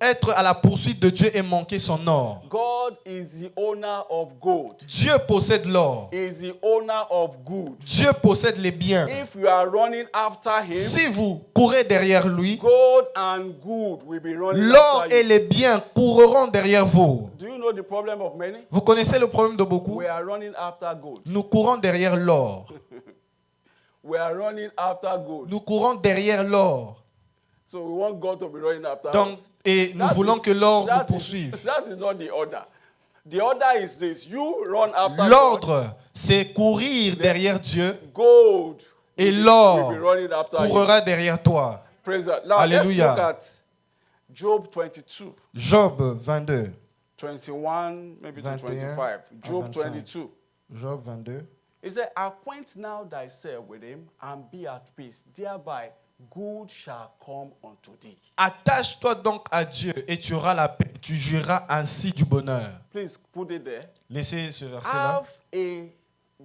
S1: être à la poursuite de Dieu et manquer son or.
S2: God is the owner of gold.
S1: Dieu possède l'or.
S2: He is the owner of good.
S1: Dieu possède les biens.
S2: If you are running after him,
S1: Si vous courez derrière lui,
S2: gold and good will be running
S1: l'or
S2: after
S1: et
S2: you.
S1: les biens courront derrière vous.
S2: Do you know the problem of many?
S1: Vous connaissez le problème de beaucoup?
S2: We are running after gold.
S1: Nous courons derrière l'or.
S2: We are running after gold.
S1: Nous courons derrière l'or.
S2: So we want God to be running after
S1: Donc,
S2: us.
S1: et nous
S2: That
S1: voulons
S2: is-
S1: que l'or nous
S2: that is-
S1: poursuive.
S2: That is not the order. The order is this. You run after God.
S1: L'ordre, c'est courir derrière Dieu
S2: Gold
S1: et
S2: will
S1: l'or
S2: be running after you.
S1: courra derrière toi.
S2: Praise God. Now
S1: Alléluia.
S2: let's look at Job 22,
S1: Job 22.
S2: 21, maybe to
S1: 21
S2: 25.
S1: à
S2: Job
S1: 25.
S2: 22.
S1: Job 22.
S2: He said, acquaint now thyself with him and be at peace. Thereby good shall come unto thee.
S1: Attache-toi donc à Dieu et tu auras la paix. Tu jouiras ainsi du bonheur.
S2: Please put it there.
S1: Laissez ce verset-là.
S2: Have a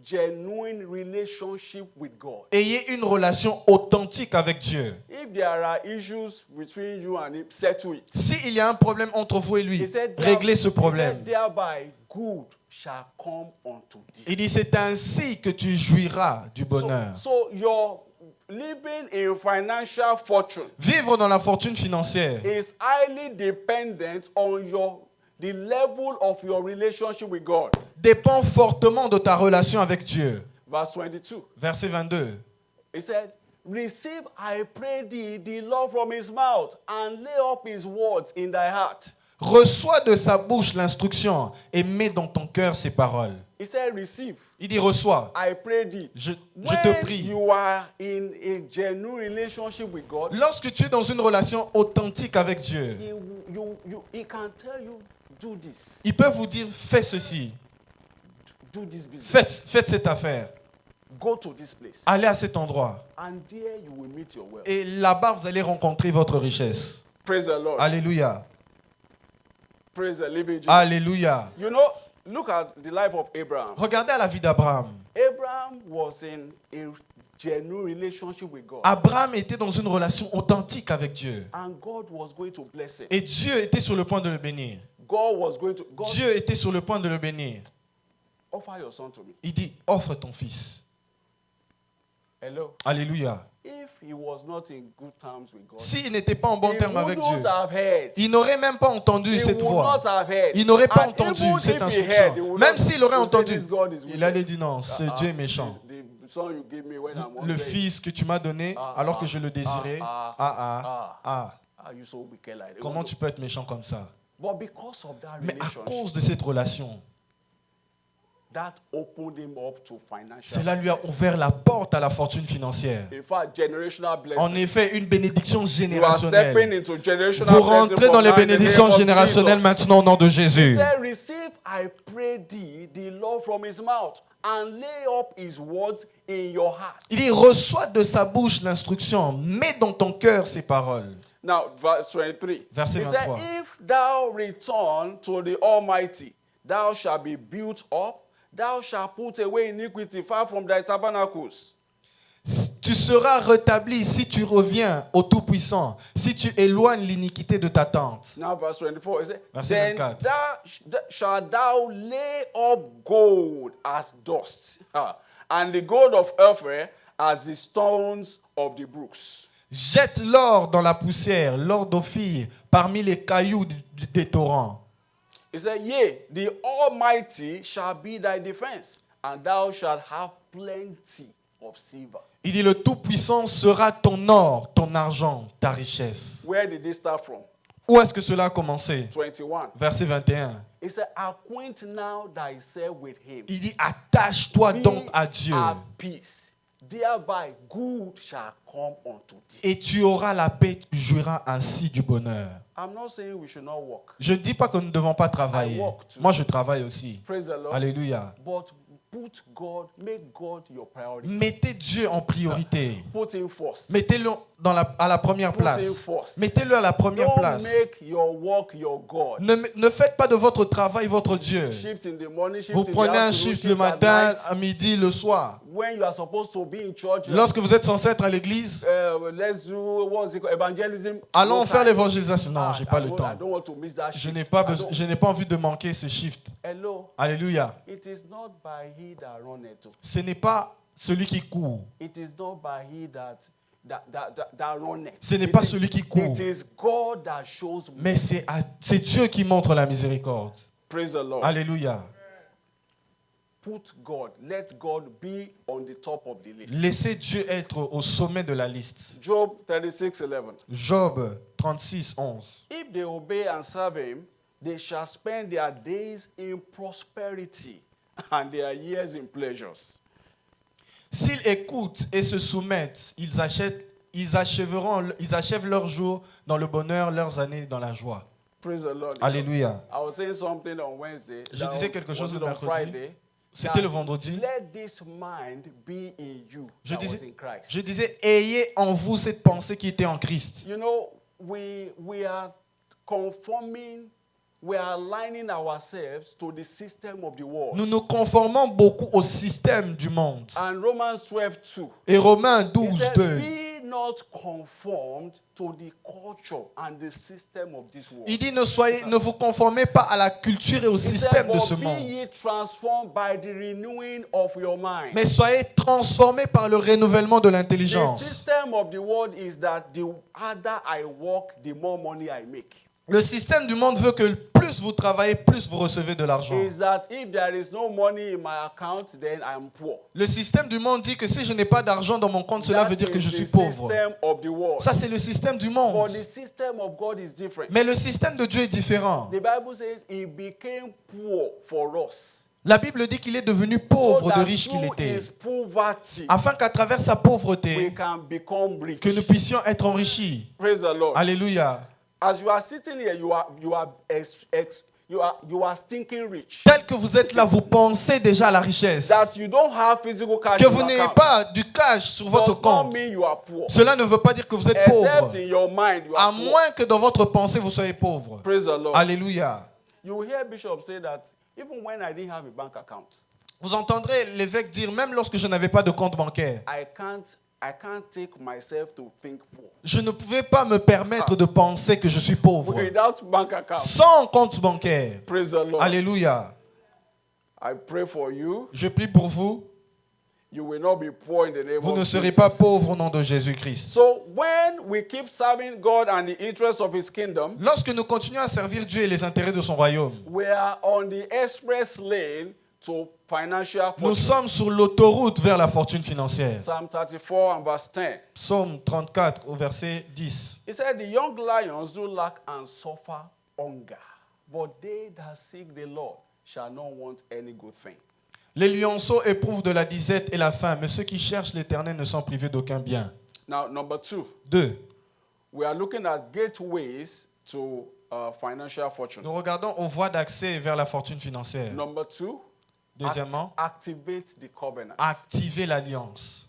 S2: genuine relationship with God.
S1: Ayez une relation authentique avec Dieu.
S2: If there are issues between you and him, settle it.
S1: S'il y a un problème entre vous et lui,
S2: He said,
S1: réglez ce
S2: he
S1: problème.
S2: said, thereby good shall come unto thee.
S1: Il dit, c'est ainsi que tu jouiras du bonheur.
S2: So your living in financial fortune
S1: Vivre dans la fortune financière
S2: is highly dependent on the level of your relationship with God.
S1: dépend fortement de ta relation avec Dieu.
S2: Verse 22.
S1: Verset 22.
S2: He said, receive, I pray thee, the law from his mouth, and lay up his words in thy heart.
S1: Reçois de sa bouche l'instruction et mets dans ton cœur ses paroles.
S2: He said, receive,
S1: Il dit, reçois.
S2: I pray thee.
S1: Je
S2: When
S1: te prie.
S2: you are in a genuine relationship with God,
S1: Lorsque tu es dans une relation authentique avec Dieu,
S2: he can tell you, do this,
S1: il peut vous dire, fais ceci,
S2: do this business,
S1: faites cette affaire,
S2: go to this place,
S1: allez à cet endroit.
S2: and there you will meet your wealth.
S1: Et là-bas, vous allez rencontrer votre richesse.
S2: Praise the Lord.
S1: Alléluia.
S2: Praise the living Jesus.
S1: Alléluia.
S2: You know, look at the life of Abraham.
S1: Regardez à la vie d'Abraham.
S2: Abraham was in a genuine relationship with God.
S1: Abraham était dans une relation authentique avec Dieu.
S2: And God was going to bless him.
S1: Et Dieu était sur le point de le bénir.
S2: God was going to
S1: Dieu était sur le point de le bénir.
S2: offer your son to me.
S1: Il dit, offre ton fils.
S2: Hello.
S1: Alléluia.
S2: If he was not in good terms with God,
S1: S'il n'était pas en bon
S2: he
S1: terme avec Dieu,
S2: wouldn't have heard.
S1: il n'aurait même pas entendu
S2: He
S1: cette
S2: would
S1: voix.
S2: not have heard.
S1: Il n'aurait pas
S2: And
S1: entendu
S2: even
S1: cette
S2: if he heard, he
S1: instruction.
S2: would
S1: Même
S2: not-
S1: s'il aurait
S2: he would say,
S1: entendu,
S2: "This God is
S1: il
S2: wicked."
S1: allait dire non, ce Dieu est méchant.
S2: The son you gave me when I'm
S1: Le
S2: hungry.
S1: fils que tu m'as donné alors que je le désirais.
S2: Are you so wicked like that?
S1: Comment tu peux être méchant comme ça?
S2: But because of that
S1: Mais à
S2: relationship,
S1: cause de cette relation,
S2: that opened him up to financial.
S1: cela lui a
S2: blessing.
S1: ouvert la porte à la fortune financière.
S2: In fact, generational
S1: En
S2: blessing.
S1: effet, une bénédiction
S2: You are stepping
S1: générationnelle.
S2: into generational
S1: Vous
S2: blessing
S1: rentrez
S2: from
S1: dans les
S2: now in the name
S1: bénédictions
S2: of
S1: générationnelles
S2: Jesus.
S1: maintenant au nom de
S2: He
S1: Jésus.
S2: said, receive, I pray thee, the law from his mouth, and lay up his words in your heart.
S1: Il dit, reçois de sa bouche l'instruction, mets dans ton cœur ses paroles.
S2: Now, verse 23.
S1: Verset
S2: He said,
S1: 23.
S2: if thou return to the Almighty, thou shalt be built up, thou shalt put away iniquity far from thy tabernacles.
S1: Tu seras rétabli si tu reviens au Tout-Puissant, si tu éloignes l'iniquité de ta tente.
S2: Now, verse 24, he said,
S1: Verset
S2: then
S1: 24.
S2: shalt thou lay up gold as dust, and the gold of Ophir as the stones of the brooks.
S1: Jette l'or dans la poussière, l'or d'Ophir, parmi les cailloux des torrents.
S2: He said, yea, the Almighty shall be thy defense, and thou shalt have plenty of silver.
S1: Il dit, le Tout-Puissant sera ton or, ton argent, ta richesse.
S2: Where did this start from?
S1: Où est-ce que cela a commencé?
S2: 21.
S1: Verset 21.
S2: He said, acquaint now thyself with him.
S1: Il dit, attache-toi
S2: Be
S1: donc à Dieu
S2: at peace. thereby good shall come unto thee.
S1: Et tu auras la paix, tu jouiras ainsi du bonheur.
S2: I'm not saying we should not work.
S1: Je ne dis pas que nous ne devons pas travailler.
S2: I work too.
S1: Moi, je travaille aussi.
S2: Praise the Lord.
S1: Alléluia.
S2: But put God, make God your priority.
S1: Mettez Dieu en priorité.
S2: Put him first.
S1: Mettez-le à la première
S2: Put him
S1: place.
S2: first.
S1: Mettez-le à la première
S2: Don't
S1: place.
S2: make your work your God.
S1: Ne faites pas de votre travail votre Dieu.
S2: Shift in the morning, shift
S1: Vous
S2: in the
S1: prenez un
S2: afternoon,
S1: shift le
S2: shift
S1: matin,
S2: at night.
S1: à midi, le soir.
S2: When you are supposed to be in church,
S1: Lorsque vous êtes censé être à l'église,
S2: let's do what's it called, evangelism.
S1: allons
S2: No
S1: faire
S2: time.
S1: l'évangélisation. Non,
S2: Ah,
S1: j'ai pas
S2: I
S1: le
S2: don't- I
S1: temps.
S2: don't want to miss that
S1: Je
S2: shift.
S1: n'ai pas,
S2: I don't-
S1: je n'ai pas envie de manquer ce shift.
S2: Hello.
S1: Alléluia.
S2: It is not by he that runneth.
S1: Ce n'est pas celui qui court.
S2: It is not by he that runneth.
S1: Ce n'est
S2: It
S1: pas
S2: is-
S1: celui qui court.
S2: It is God that shows me.
S1: Mais c'est Dieu qui montre la miséricorde.
S2: Praise the Lord.
S1: Alléluia.
S2: Put God. Let God be on the top of the list.
S1: Laissez Dieu être au sommet de la liste.
S2: Job 36:11.
S1: Job 36, 11.
S2: If they obey and serve him, they shall spend their days in prosperity and their years in pleasures.
S1: S'ils écoutent et se soumettent, ils achèvent leurs jours dans le bonheur, leurs années dans la joie.
S2: Praise the Lord.
S1: Alléluia.
S2: I was saying something on Wednesday.
S1: Je
S2: that
S1: disais
S2: was-
S1: quelque chose
S2: was
S1: le
S2: it on
S1: mercredi.
S2: Friday,
S1: C'était
S2: that
S1: le vendredi.
S2: Let this mind be in you
S1: Je
S2: that was
S1: disais,
S2: in Christ.
S1: je disais, ayez en vous cette pensée qui était en Christ.
S2: You know, we are conforming, we are aligning ourselves to the system of the world.
S1: Nous nous conformons beaucoup au système du monde.
S2: And Romans 12:2.
S1: Et Romains
S2: He
S1: 12,
S2: said,
S1: 2,
S2: be not conformed to the culture and the system of this world.
S1: il dit ne vous conformez pas à la culture et au
S2: He said,
S1: système de ce
S2: but be
S1: monde,
S2: ye transformed by the renewing of your mind.
S1: mais soyez transformés par le renouvellement de
S2: The
S1: l'intelligence.
S2: system of the world is that the harder I work, the more money I make.
S1: Le système du monde veut que plus vous travaillez, plus vous recevez de l'argent.
S2: Is that if there is no money in my account, then I'm poor.
S1: Le système du monde dit que si je n'ai pas d'argent dans mon compte, cela
S2: That
S1: veut dire que
S2: is
S1: je suis
S2: the
S1: pauvre.
S2: system of the world.
S1: Ça, c'est le système du
S2: But
S1: monde.
S2: the system of God is different.
S1: Mais le système de Dieu est différent.
S2: The Bible says he became poor for us.
S1: La Bible dit qu'il est devenu
S2: So
S1: pauvre de
S2: that
S1: riche qu'il
S2: through
S1: était,
S2: his poverty,
S1: afin qu'à travers sa
S2: we
S1: pauvreté,
S2: can become rich.
S1: que nous puissions être enrichis.
S2: Praise the Lord.
S1: Alléluia.
S2: As you are sitting here, you are thinking rich.
S1: Tel que vous êtes là, vous pensez déjà à la richesse.
S2: That you don't have physical cash
S1: Que
S2: in
S1: vous
S2: your
S1: n'ayez
S2: account
S1: pas du cash sur votre
S2: does not
S1: compte.
S2: mean you are poor.
S1: Cela ne veut pas dire que vous êtes pauvre.
S2: Except in your mind, you
S1: À
S2: are poor.
S1: moins que dans votre pensée, vous soyez pauvre.
S2: Praise the Lord.
S1: Alléluia.
S2: You hear Bishop say that even when I didn't have a bank account,
S1: Vous entendrez l'évêque dire, même lorsque je n'avais pas de compte bancaire,
S2: I can't take myself to think poor.
S1: je ne pouvais pas me permettre de penser que je suis pauvre.
S2: Without bank account.
S1: Sans compte bancaire.
S2: Praise the Lord.
S1: Alléluia.
S2: I pray for you.
S1: Je prie pour vous.
S2: You will not be poor in the name
S1: Vous
S2: of
S1: ne serez
S2: Jesus.
S1: pas pauvre au nom de Jésus-Christ.
S2: So when we keep serving God and the interests of his kingdom,
S1: Lorsque nous continuons à servir Dieu et les intérêts de son royaume,
S2: we are on the express lane to financial
S1: nous
S2: fortune.
S1: sommes sur l'autoroute vers la fortune financière.
S2: Psalm 34 and verse 10.
S1: Psaume 34 au verset 10.
S2: He said, the young lions do lack and suffer hunger, but they that seek the Lord shall not want any good thing.
S1: Les lionceaux éprouvent de la disette et la faim, mais ceux qui cherchent l'Éternel ne sont privés d'aucun bien.
S2: Now, number 2,
S1: 2.
S2: we are looking at gateways to financial fortune.
S1: Nous regardons aux voies d'accès vers la fortune financière.
S2: Number 2,
S1: Deuxièmement,
S2: activate the covenant.
S1: activer l'alliance.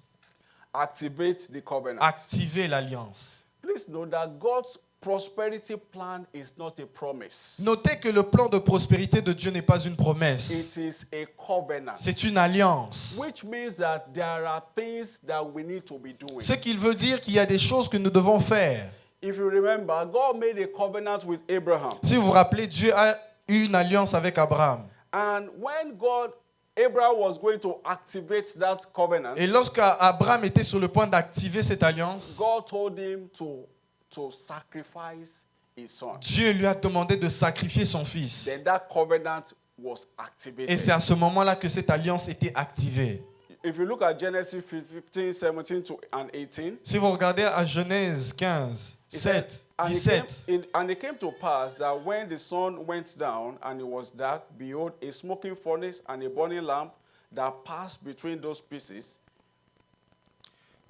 S2: Activate the covenant.
S1: Activer l'alliance.
S2: Please know that God's prosperity plan is not a promise.
S1: Notez que le plan de prospérité de Dieu n'est pas une promesse.
S2: It is a covenant.
S1: C'est une alliance.
S2: Which means that there are things that we need to be doing.
S1: Ce qui veut dire qu'il y a des choses que nous devons faire.
S2: If you remember, God made a covenant with Abraham.
S1: Si vous vous rappelez, Dieu a eu une alliance avec Abraham.
S2: And when Abraham was going to activate that covenant,
S1: Et lorsqu'Abraham était sur le point d'activer cette alliance,
S2: God told him to sacrifice his son.
S1: Dieu lui a demandé de sacrifier son fils.
S2: Then that covenant was
S1: Et
S2: activated.
S1: c'est à ce moment-là que cette alliance était activée.
S2: If you look at Genesis 15, 17 and 18,
S1: Si vous regardez à Genèse 15,
S2: it said,
S1: 7,
S2: and
S1: 17,
S2: it came to pass that when the sun went down and it was dark, behold, a smoking furnace and a burning lamp that passed between those pieces.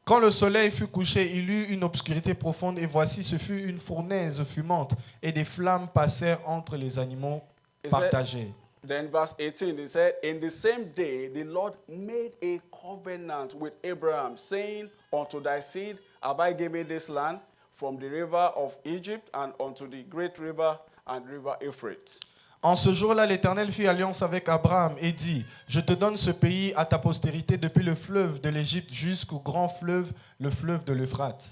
S1: Quand le soleil fut couché, il eut une obscurité profonde, et voici, ce fut une fournaise fumante, et des flammes passèrent entre les animaux
S2: Is that-
S1: partagés.
S2: Then verse 18, it said, in the same day, the Lord made a covenant with Abraham, saying, unto thy seed have I given this land, from the river of Egypt and unto the great river and river Euphrates.
S1: En ce jour-là, l'Éternel fit alliance avec Abraham et dit, je te donne ce pays à ta postérité depuis le fleuve de l'Égypte jusqu'au grand fleuve, le fleuve de l'Euphrate.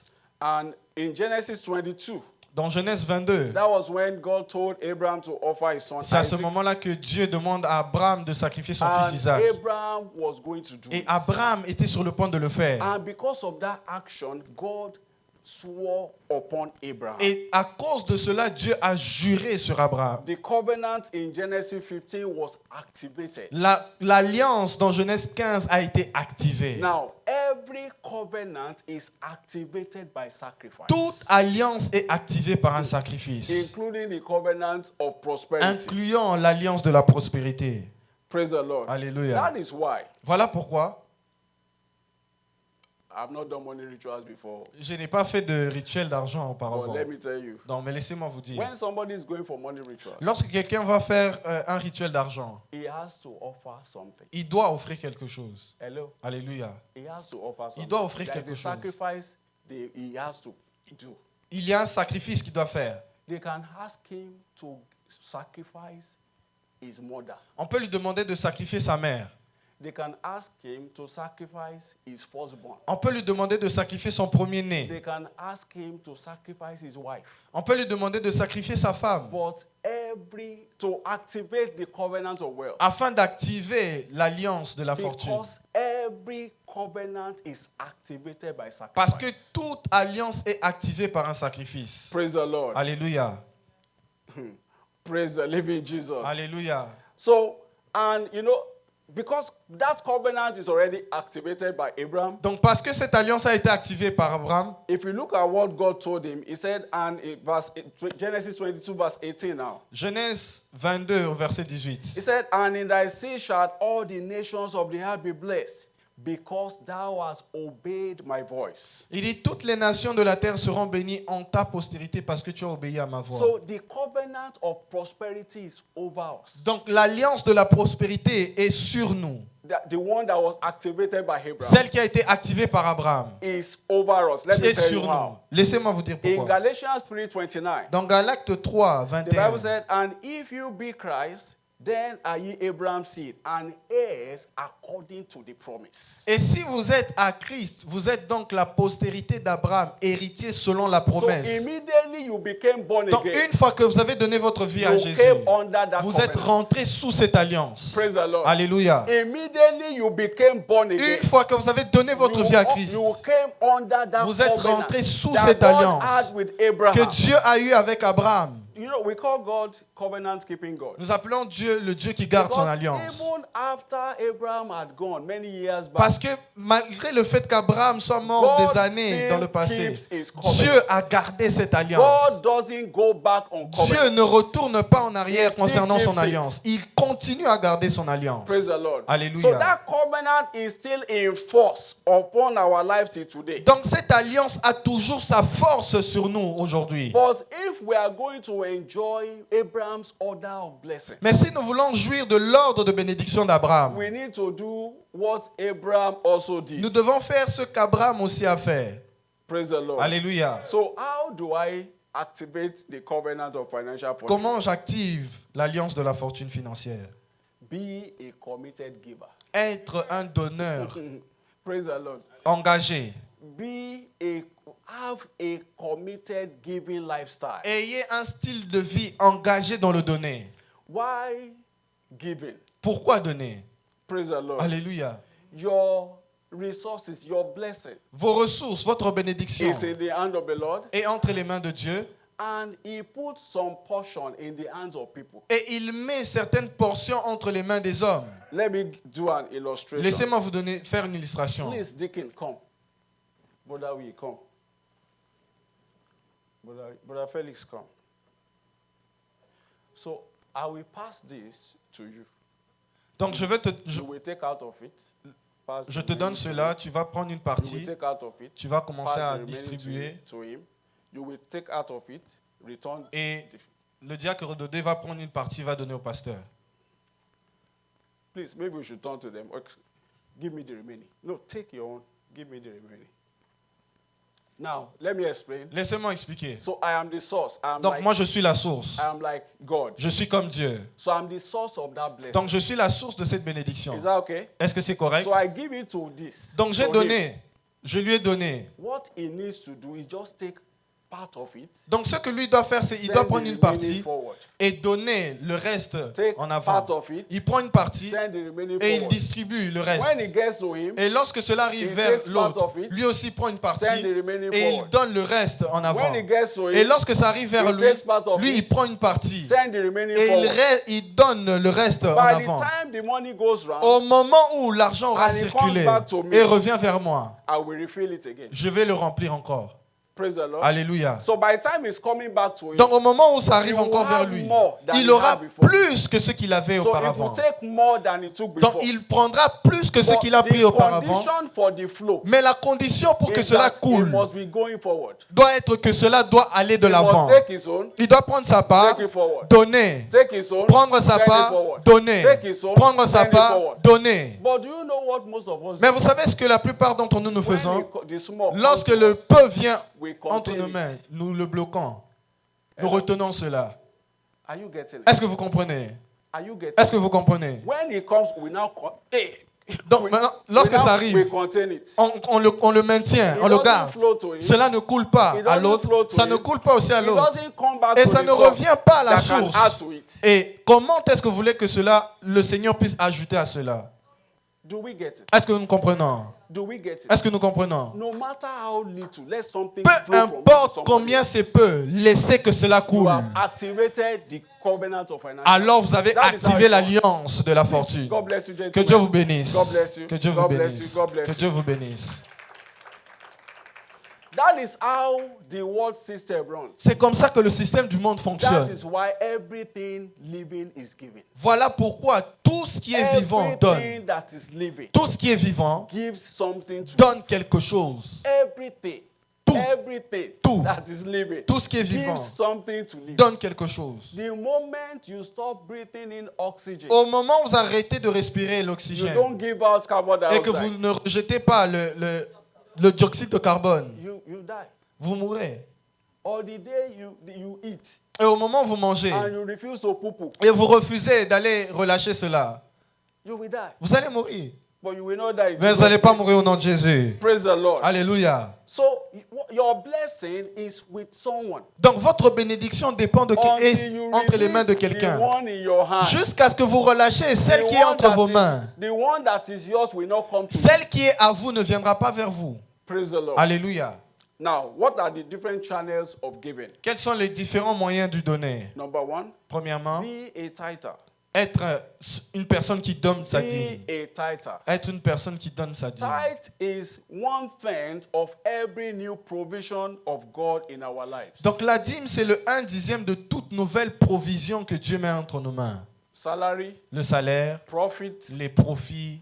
S2: And in Genesis 22,
S1: Dans Genèse 22,
S2: that was when God told Abraham to offer his son
S1: c'est à ce
S2: Isaac.
S1: moment-là que Dieu demande à Abraham de sacrifier son
S2: And
S1: fils Isaac.
S2: Abraham was going to do
S1: Et
S2: it.
S1: Abraham était sur le point de le faire.
S2: And because of that action, God swore upon Abraham.
S1: Et à cause de cela, Dieu a juré sur Abraham.
S2: The covenant in Genesis 15 was activated.
S1: L'alliance dans Genèse 15 a été activée.
S2: Now, every covenant is activated by sacrifice,
S1: Toute alliance est activée par un sacrifice,
S2: including the covenant of prosperity.
S1: incluant l'alliance de la prospérité.
S2: Praise the Lord.
S1: Alléluia.
S2: That is why
S1: Voilà pourquoi
S2: I've not done money rituals before.
S1: je n'ai pas fait de rituel d'argent
S2: But
S1: auparavant.
S2: let me tell you,
S1: Non, mais laissez-moi vous dire.
S2: when somebody is going for money rituals,
S1: Lorsque quelqu'un va faire un rituel d'argent,
S2: he has to offer something.
S1: il doit offrir quelque chose.
S2: Hello?
S1: Alléluia.
S2: He has to offer something.
S1: doit offrir
S2: There's
S1: quelque
S2: a
S1: chose.
S2: sacrifice he has to do.
S1: Il y a un sacrifice qu'il doit faire.
S2: They can ask him to sacrifice his mother.
S1: On peut lui demander de sacrifier sa mère.
S2: They can ask him to sacrifice his firstborn.
S1: On peut lui demander de sacrifier son premier-né.
S2: They can ask him to sacrifice his wife.
S1: On peut lui demander de sacrifier sa femme
S2: But to activate the covenant of wealth,
S1: afin d'activer l'alliance de la fortune.
S2: because every covenant is activated by sacrifice.
S1: Parce que toute alliance est activée par un sacrifice.
S2: Praise the Lord.
S1: Alléluia.
S2: Praise the living Jesus.
S1: Alléluia.
S2: So, and you know, because that covenant is already activated by Abraham,
S1: Donc parce que cette alliance a été activée par Abraham,
S2: if you look at what God told him, he said, and in Genesis 22, verse 18 now,
S1: Genèse 22, verset 18.
S2: he said, and in thy seed shall all the nations of the earth be blessed, because thou hast obeyed my voice.
S1: Il dit, toutes les nations de la terre seront bénies en ta postérité parce que tu as obéi à ma voix.
S2: So the covenant of prosperity is over us.
S1: Donc l'alliance de la prospérité est sur nous.
S2: The one that was activated by Abraham
S1: Celle qui a été activée par Abraham
S2: is over us. Let me
S1: est
S2: tell
S1: sur
S2: you
S1: nous.
S2: how.
S1: Laissez-moi vous dire
S2: In
S1: pourquoi.
S2: Galatians 3:29,
S1: Dans Galactes 3,
S2: the
S1: 21,
S2: Bible said, and if you be Christ, then are ye Abraham's seed, and heirs according to the promise.
S1: et si vous êtes à Christ, vous êtes donc la postérité d'Abraham, héritier selon la
S2: So
S1: promesse.
S2: immediately you became born
S1: Donc
S2: again.
S1: une fois que vous avez donné votre vie à
S2: You
S1: Jésus,
S2: came under that
S1: vous êtes
S2: covenant.
S1: rentré sous cette alliance.
S2: Praise the Lord.
S1: Alléluia.
S2: Immediately you became born again.
S1: Une fois que vous avez donné votre vie à Christ,
S2: You came under that
S1: vous êtes
S2: covenant
S1: rentré sous
S2: that
S1: cette
S2: God
S1: alliance
S2: had with
S1: que
S2: Abraham.
S1: Dieu a eue avec Abraham.
S2: You know, we call God covenant keeping God.
S1: Nous appelons Dieu le Dieu qui garde son
S2: Because
S1: alliance.
S2: even after Abraham had gone many years back,
S1: Parce que malgré le fait qu'Abraham soit mort
S2: God
S1: des années
S2: still
S1: dans le passé,
S2: keeps his covenant.
S1: Dieu a gardé cette alliance.
S2: God doesn't go back on
S1: Dieu
S2: covenant.
S1: ne retourne pas en arrière
S2: He still
S1: concernant son
S2: keeps it.
S1: alliance. Il continue à garder son alliance.
S2: Praise the Lord.
S1: Alléluia.
S2: So that covenant is still in force upon our lives till today.
S1: Donc cette alliance a toujours sa force sur nous aujourd'hui.
S2: But if we are going to enjoy Abraham's order of blessing,
S1: Mais si nous voulons jouir de l'ordre de bénédiction d'Abraham,
S2: we need to do what Abraham also did.
S1: nous devons faire ce qu'Abraham aussi a fait.
S2: Praise the Lord.
S1: Alléluia.
S2: So how do I activate the covenant of financial fortune?
S1: Comment j'active l'alliance de la fortune financière?
S2: Be a committed giver.
S1: Être un donneur
S2: Praise the Lord.
S1: engagé.
S2: Have a committed giving lifestyle.
S1: Ayez un style de vie engagé dans le donner.
S2: Why giving?
S1: Pourquoi donner?
S2: Praise the Lord.
S1: Alléluia.
S2: Your resources, your blessing
S1: Vos ressources, votre bénédiction
S2: is in the hand of the Lord,
S1: est entre les mains de Dieu
S2: and He puts some portion in the hands of people.
S1: et il met certaines portions entre les mains des hommes.
S2: Let me do an illustration.
S1: Laissez-moi vous faire une illustration.
S2: Please, Deacon, come. Brother, we come. Brother Felix, come. So I will pass this to you.
S1: Donc je vais te...
S2: You will take out of it. pass
S1: je
S2: the
S1: te donne
S2: remaining to
S1: cela,
S2: him.
S1: tu vas prendre une
S2: You will
S1: partie,
S2: take out of it,
S1: tu vas
S2: pass
S1: commencer
S2: the
S1: à
S2: remaining
S1: distribuer
S2: to him. You will take out of it, return.
S1: et le diacre redonné va prendre une partie, va donner au pasteur.
S2: Please, maybe we should turn to them. Give me the remaining. No, take your own. Give me the remaining. Now, let me explain.
S1: Laissez-moi expliquer.
S2: So I am the source. I am
S1: Donc
S2: like,
S1: moi je suis la source.
S2: I am like God.
S1: Je suis comme Dieu.
S2: So I'm the source of that blessing.
S1: Donc je suis la source de cette bénédiction.
S2: Is that okay?
S1: Est-ce que c'est correct?
S2: So I give it to this.
S1: Donc j'ai
S2: to him.
S1: donné, je lui ai donné.
S2: What he needs to do is just take part of it.
S1: Donc ce que lui doit faire, c'est il
S2: send
S1: doit
S2: the
S1: prendre une
S2: remaining
S1: partie
S2: forward.
S1: et donner le reste
S2: Take
S1: en avant.
S2: part of it.
S1: Il prend une partie
S2: Send the remaining
S1: et il
S2: forward.
S1: distribue le reste.
S2: When it gets to him,
S1: Et lorsque cela arrive
S2: he
S1: vers
S2: takes part
S1: l'autre,
S2: of it,
S1: lui aussi prend une partie
S2: send the remaining
S1: et il
S2: forward.
S1: donne le reste en avant.
S2: When it gets to
S1: Et
S2: him,
S1: lorsque ça arrive vers
S2: he
S1: lui,
S2: takes part of
S1: lui il
S2: it,
S1: prend une partie
S2: send the remaining
S1: et
S2: forward.
S1: il donne le reste en
S2: By the
S1: avant.
S2: time the money goes round,
S1: Au moment où l'argent aura
S2: And it
S1: circulé
S2: comes back to me.
S1: et revient vers moi,
S2: I will refill it again.
S1: je vais le remplir encore.
S2: Praise the Lord.
S1: Alléluia.
S2: So by the time it's coming back to him,
S1: Donc au moment où ça arrive
S2: he will
S1: encore vers
S2: have
S1: lui,
S2: more than
S1: il
S2: he
S1: aura
S2: had before.
S1: plus que ce qu'il avait
S2: so it
S1: auparavant.
S2: will take more than he took
S1: Donc
S2: before.
S1: il prendra plus que ce
S2: But
S1: qu'il a pris
S2: the
S1: auparavant.
S2: condition for the flow
S1: Mais la condition pour que
S2: is
S1: cela
S2: that he
S1: coule
S2: must be going forward.
S1: doit être que cela doit aller de
S2: He
S1: l'avant.
S2: must take his own,
S1: Il doit prendre sa part,
S2: take it forward.
S1: donner.
S2: Take his own,
S1: Prendre sa
S2: send it
S1: part,
S2: forward.
S1: donner.
S2: Take his own,
S1: Prendre sa
S2: send it
S1: part,
S2: forward.
S1: donner.
S2: But do you know what most of us
S1: Mais
S2: do?
S1: vous savez ce que la plupart d'entre nous
S2: When
S1: faisons?
S2: the small
S1: Lorsque
S2: comes to
S1: le
S2: us,
S1: peu vient
S2: we
S1: entre
S2: contain
S1: nos
S2: it.
S1: mains, nous le bloquons. Nous
S2: Hello?
S1: retenons cela.
S2: Are you getting it?
S1: Est-ce que vous comprenez?
S2: Are you getting
S1: Est-ce que
S2: it?
S1: vous comprenez?
S2: When it comes, we now
S1: Donc maintenant, lorsque ça
S2: we
S1: arrive,
S2: contain it.
S1: on le maintient,
S2: It
S1: on le
S2: doesn't
S1: garde.
S2: flow to him.
S1: Cela ne coule pas
S2: It
S1: à
S2: doesn't
S1: l'autre,
S2: flow to
S1: ça ne
S2: him.
S1: coule pas aussi à
S2: It
S1: l'autre.
S2: doesn't come back
S1: Et
S2: to
S1: ça
S2: the
S1: ne
S2: source
S1: revient pas à la
S2: that can
S1: source.
S2: add to it.
S1: Et comment est-ce que vous voulez que cela, le Seigneur puisse ajouter à cela?
S2: Do we get it?
S1: Est-ce que nous comprenons?
S2: Do we get it?
S1: Est-ce que nous comprenons?
S2: No matter how little, let something
S1: Peu
S2: flow from
S1: importe
S2: somebody
S1: combien
S2: else.
S1: c'est peu, laissez que cela
S2: You
S1: coule.
S2: have activated the covenant of financial.
S1: Alors vous avez
S2: That is how
S1: activé
S2: it works.
S1: l'alliance de la
S2: Please,
S1: fortune.
S2: God bless you,
S1: Que
S2: gentlemen.
S1: Dieu vous bénisse.
S2: God bless you.
S1: Que Dieu vous
S2: God bless
S1: bénisse.
S2: you. God bless
S1: Que
S2: you.
S1: Dieu vous bénisse.
S2: That is how the world system runs.
S1: C'est comme ça que le système du monde
S2: That
S1: fonctionne.
S2: is why everything living is given.
S1: Voilà pourquoi tout ce qui est vivant donne.
S2: Everything that is living
S1: Tout ce qui est vivant
S2: gives something to
S1: donne quelque chose.
S2: everything.
S1: Tout.
S2: Everything
S1: Tout.
S2: that is living
S1: Tout ce qui est vivant
S2: gives something to live.
S1: donne quelque chose.
S2: The moment you stop breathing in oxygen,
S1: Au moment où vous arrêtez de respirer
S2: you
S1: l'oxygène
S2: don't give out carbon
S1: et que vous
S2: dioxide.
S1: ne rejetez pas le dioxyde de carbone,
S2: You die.
S1: vous mourrez.
S2: Or the day you eat
S1: Et au moment où vous mangez
S2: and you refuse to poo-poo,
S1: et vous refusez d'aller relâcher cela,
S2: you will die.
S1: vous allez mourir.
S2: But you will not die. in
S1: Mais vous
S2: Jesus'
S1: n'allez pas
S2: name.
S1: mourir au nom de Jésus.
S2: Praise the Lord.
S1: Alléluia.
S2: So your blessing is with someone.
S1: Donc votre bénédiction dépend de
S2: Until you
S1: entre les mains de
S2: release the
S1: quelqu'un.
S2: one in your hand.
S1: Jusqu'à ce que vous relâchez celle
S2: The
S1: qui est
S2: one
S1: entre
S2: that
S1: vos
S2: is-
S1: mains.
S2: The one that is yours will not come to you.
S1: Celle qui est à vous ne viendra pas vers vous.
S2: Praise the Lord.
S1: Alléluia.
S2: Now, what are the different channels of giving?
S1: Quels sont les différents moyens du donner?
S2: Number one,
S1: Premièrement,
S2: be a tither.
S1: être une personne qui donne sa
S2: Be
S1: dîme.
S2: a tither.
S1: Être une personne qui donne sa dîme.
S2: Tithe is 1/10 of every new provision of God in our lives.
S1: Donc la dîme, c'est le 1/10 de toute nouvelle provision que Dieu met entre nos mains.
S2: Salary,
S1: Le salaire,
S2: profits,
S1: les profits,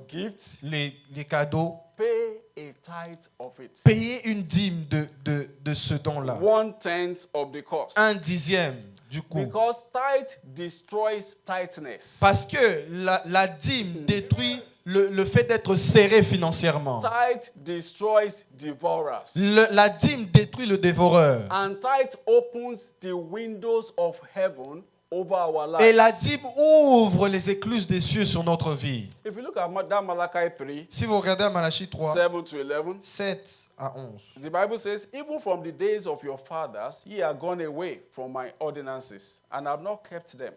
S2: gifts.
S1: les cadeaux.
S2: Pay a tithe of it.
S1: Payer une dîme de ce don-là.
S2: 1/10 of the cost.
S1: 1/10 du coût.
S2: Because tithe destroys tightness.
S1: Parce que la dîme détruit le fait d'être serré financièrement.
S2: Tithe destroys devourers.
S1: La dîme détruit le dévoreur.
S2: And tithe opens the windows of heaven over our lives.
S1: Et la dîme ouvre les écluses des cieux sur notre vie.
S2: If you look at that Malachi 3,
S1: Si vous regardez à Malachie 3,
S2: 7 to 11,
S1: 7 à 11.
S2: the Bible says, even from the days of your fathers, ye are gone away from my ordinances, and have not kept them.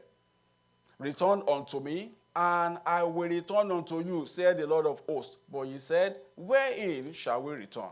S2: Return unto me, and I will return unto you, said the Lord of hosts. But ye said, wherein shall we return?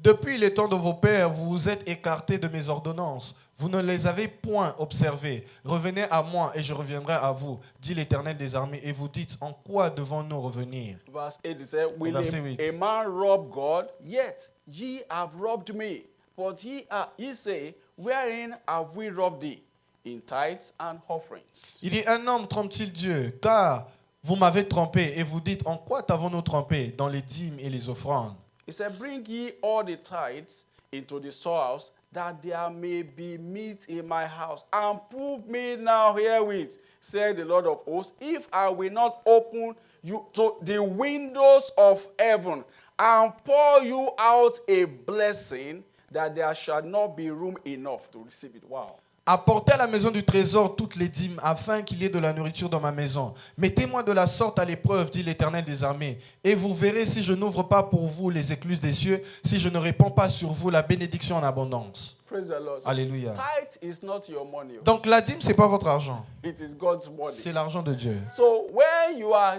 S1: Depuis les temps de vos pères, vous vous êtes écartés de mes ordonnances. Vous ne les avez point observées. Revenez à moi et je reviendrai à vous, dit l'Éternel des armées. Et vous dites, en quoi devons-nous revenir?
S2: Verse 8 it says, will
S1: Verset 8.
S2: a man rob God? Yet ye have robbed me. But ye say, wherein have we robbed thee? In tithes and offerings.
S1: Il dit, un homme trompe-t-il Dieu? Car Vous m'avez trompé et vous dites, en quoi t'avons-nous trompé? Dans les dîmes et les offrandes.
S2: He said, bring ye all the tithes into the storehouse, that there may be meat in my house. And prove me now herewith, said the Lord of hosts, if I will not open you to the windows of heaven and pour you out a blessing, that there shall not be room enough to receive it. Wow.
S1: Apportez à la maison du trésor toutes les dîmes, afin qu'il y ait de la nourriture dans ma maison. Mettez-moi de la sorte à l'épreuve, dit l'Éternel des armées, et vous verrez si je n'ouvre pas pour vous les écluses des cieux, si je ne répands pas sur vous la bénédiction en abondance.
S2: Praise the Lord. So
S1: Alléluia.
S2: tithe is not your money.
S1: Donc la dîme, c'est pas votre argent,
S2: It is God's money.
S1: c'est l'argent de Dieu.
S2: So when you are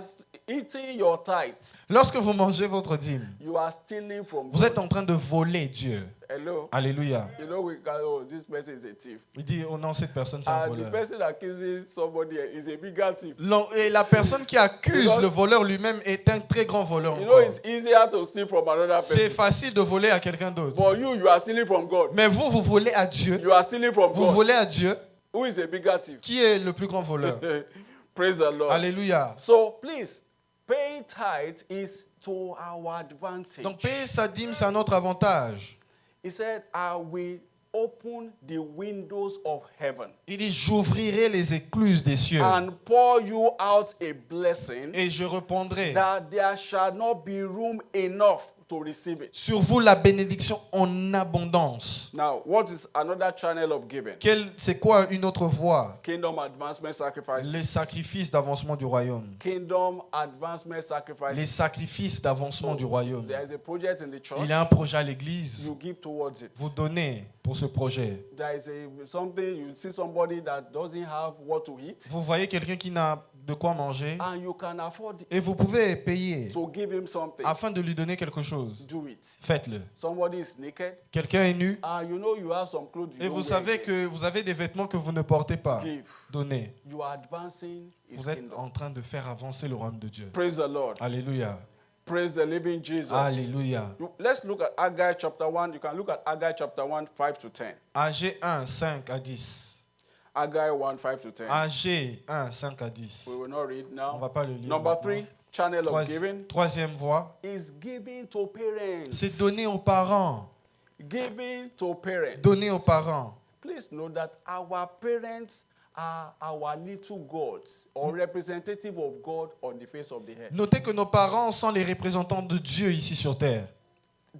S2: eating your tithe,
S1: Lorsque vous mangez votre dîme,
S2: you are stealing from
S1: vous
S2: God.
S1: êtes en train de voler Dieu.
S2: Hello?
S1: Alléluia.
S2: You know, we can, oh, this person is a thief.
S1: Il dit, oh non, cette personne, c'est un
S2: And the
S1: voleur.
S2: person accusing somebody is a bigger thief.
S1: Et la personne qui accuse
S2: Because-
S1: le voleur lui-même est un très grand voleur
S2: You know,
S1: encore.
S2: it's easier to steal from another
S1: C'est
S2: person.
S1: facile de voler à quelqu'un d'autre.
S2: But you are stealing from God.
S1: Mais vous, vous volez à Dieu.
S2: You are stealing from
S1: Vous
S2: God.
S1: volez à Dieu.
S2: Who is a bigger thief?
S1: Qui est le plus grand voleur?
S2: Praise the Lord.
S1: Alléluia.
S2: So please, paying tithe is to our advantage.
S1: Donc payer sa dîme, c'est à notre avantage.
S2: He said, I will open the windows of heaven
S1: Il dit, j'ouvrirai les écluses des cieux
S2: and pour you out a blessing
S1: et je répondrai
S2: that there shall not be room enough to receive it.
S1: sur vous la bénédiction en abondance.
S2: Now, what is another channel of giving?
S1: C'est quoi une autre voie?
S2: Kingdom advancement sacrifices.
S1: Les sacrifices d'avancement du royaume.
S2: Kingdom advancement sacrifices.
S1: Les sacrifices d'avancement du royaume.
S2: There is a project in the church.
S1: Il y a un projet à l'église.
S2: You give towards it.
S1: Vous donnez pour ce projet.
S2: There is something, you see somebody that doesn't have what to eat,
S1: Vous voyez quelqu'un qui n'a de quoi manger
S2: and you can afford
S1: et vous pouvez payer
S2: to give him something.
S1: afin de lui donner quelque chose.
S2: Do it.
S1: Faites-le.
S2: Somebody is naked,
S1: Quelqu'un est nu
S2: and you know you have some clothes you
S1: et
S2: don't
S1: vous
S2: wear
S1: savez
S2: again.
S1: que vous avez des vêtements que vous ne portez pas.
S2: Give.
S1: Donnez.
S2: You are advancing his
S1: Vous êtes
S2: kingdom.
S1: en train de faire avancer le royaume de Dieu.
S2: Praise the Lord.
S1: Alléluia.
S2: Praise the living Jesus.
S1: Alléluia.
S2: Let's look at Haggai chapter 1. You can look at Haggai chapter 1, 5 to 10.
S1: AG 1, 5 à 10.
S2: Haggai 1, 5 to 10.
S1: AG 1, 5 à 10.
S2: We will not read
S1: On ne
S2: now.
S1: va pas le lire.
S2: Number
S1: maintenant.
S2: 3, channel of giving
S1: Troisième voie,
S2: is giving to parents.
S1: c'est donner aux parents.
S2: Giving to parents.
S1: Donner aux parents.
S2: Please know that our parents are our little gods or representative of God on the face of the earth.
S1: Notez que nos parents sont les représentants de Dieu ici sur terre.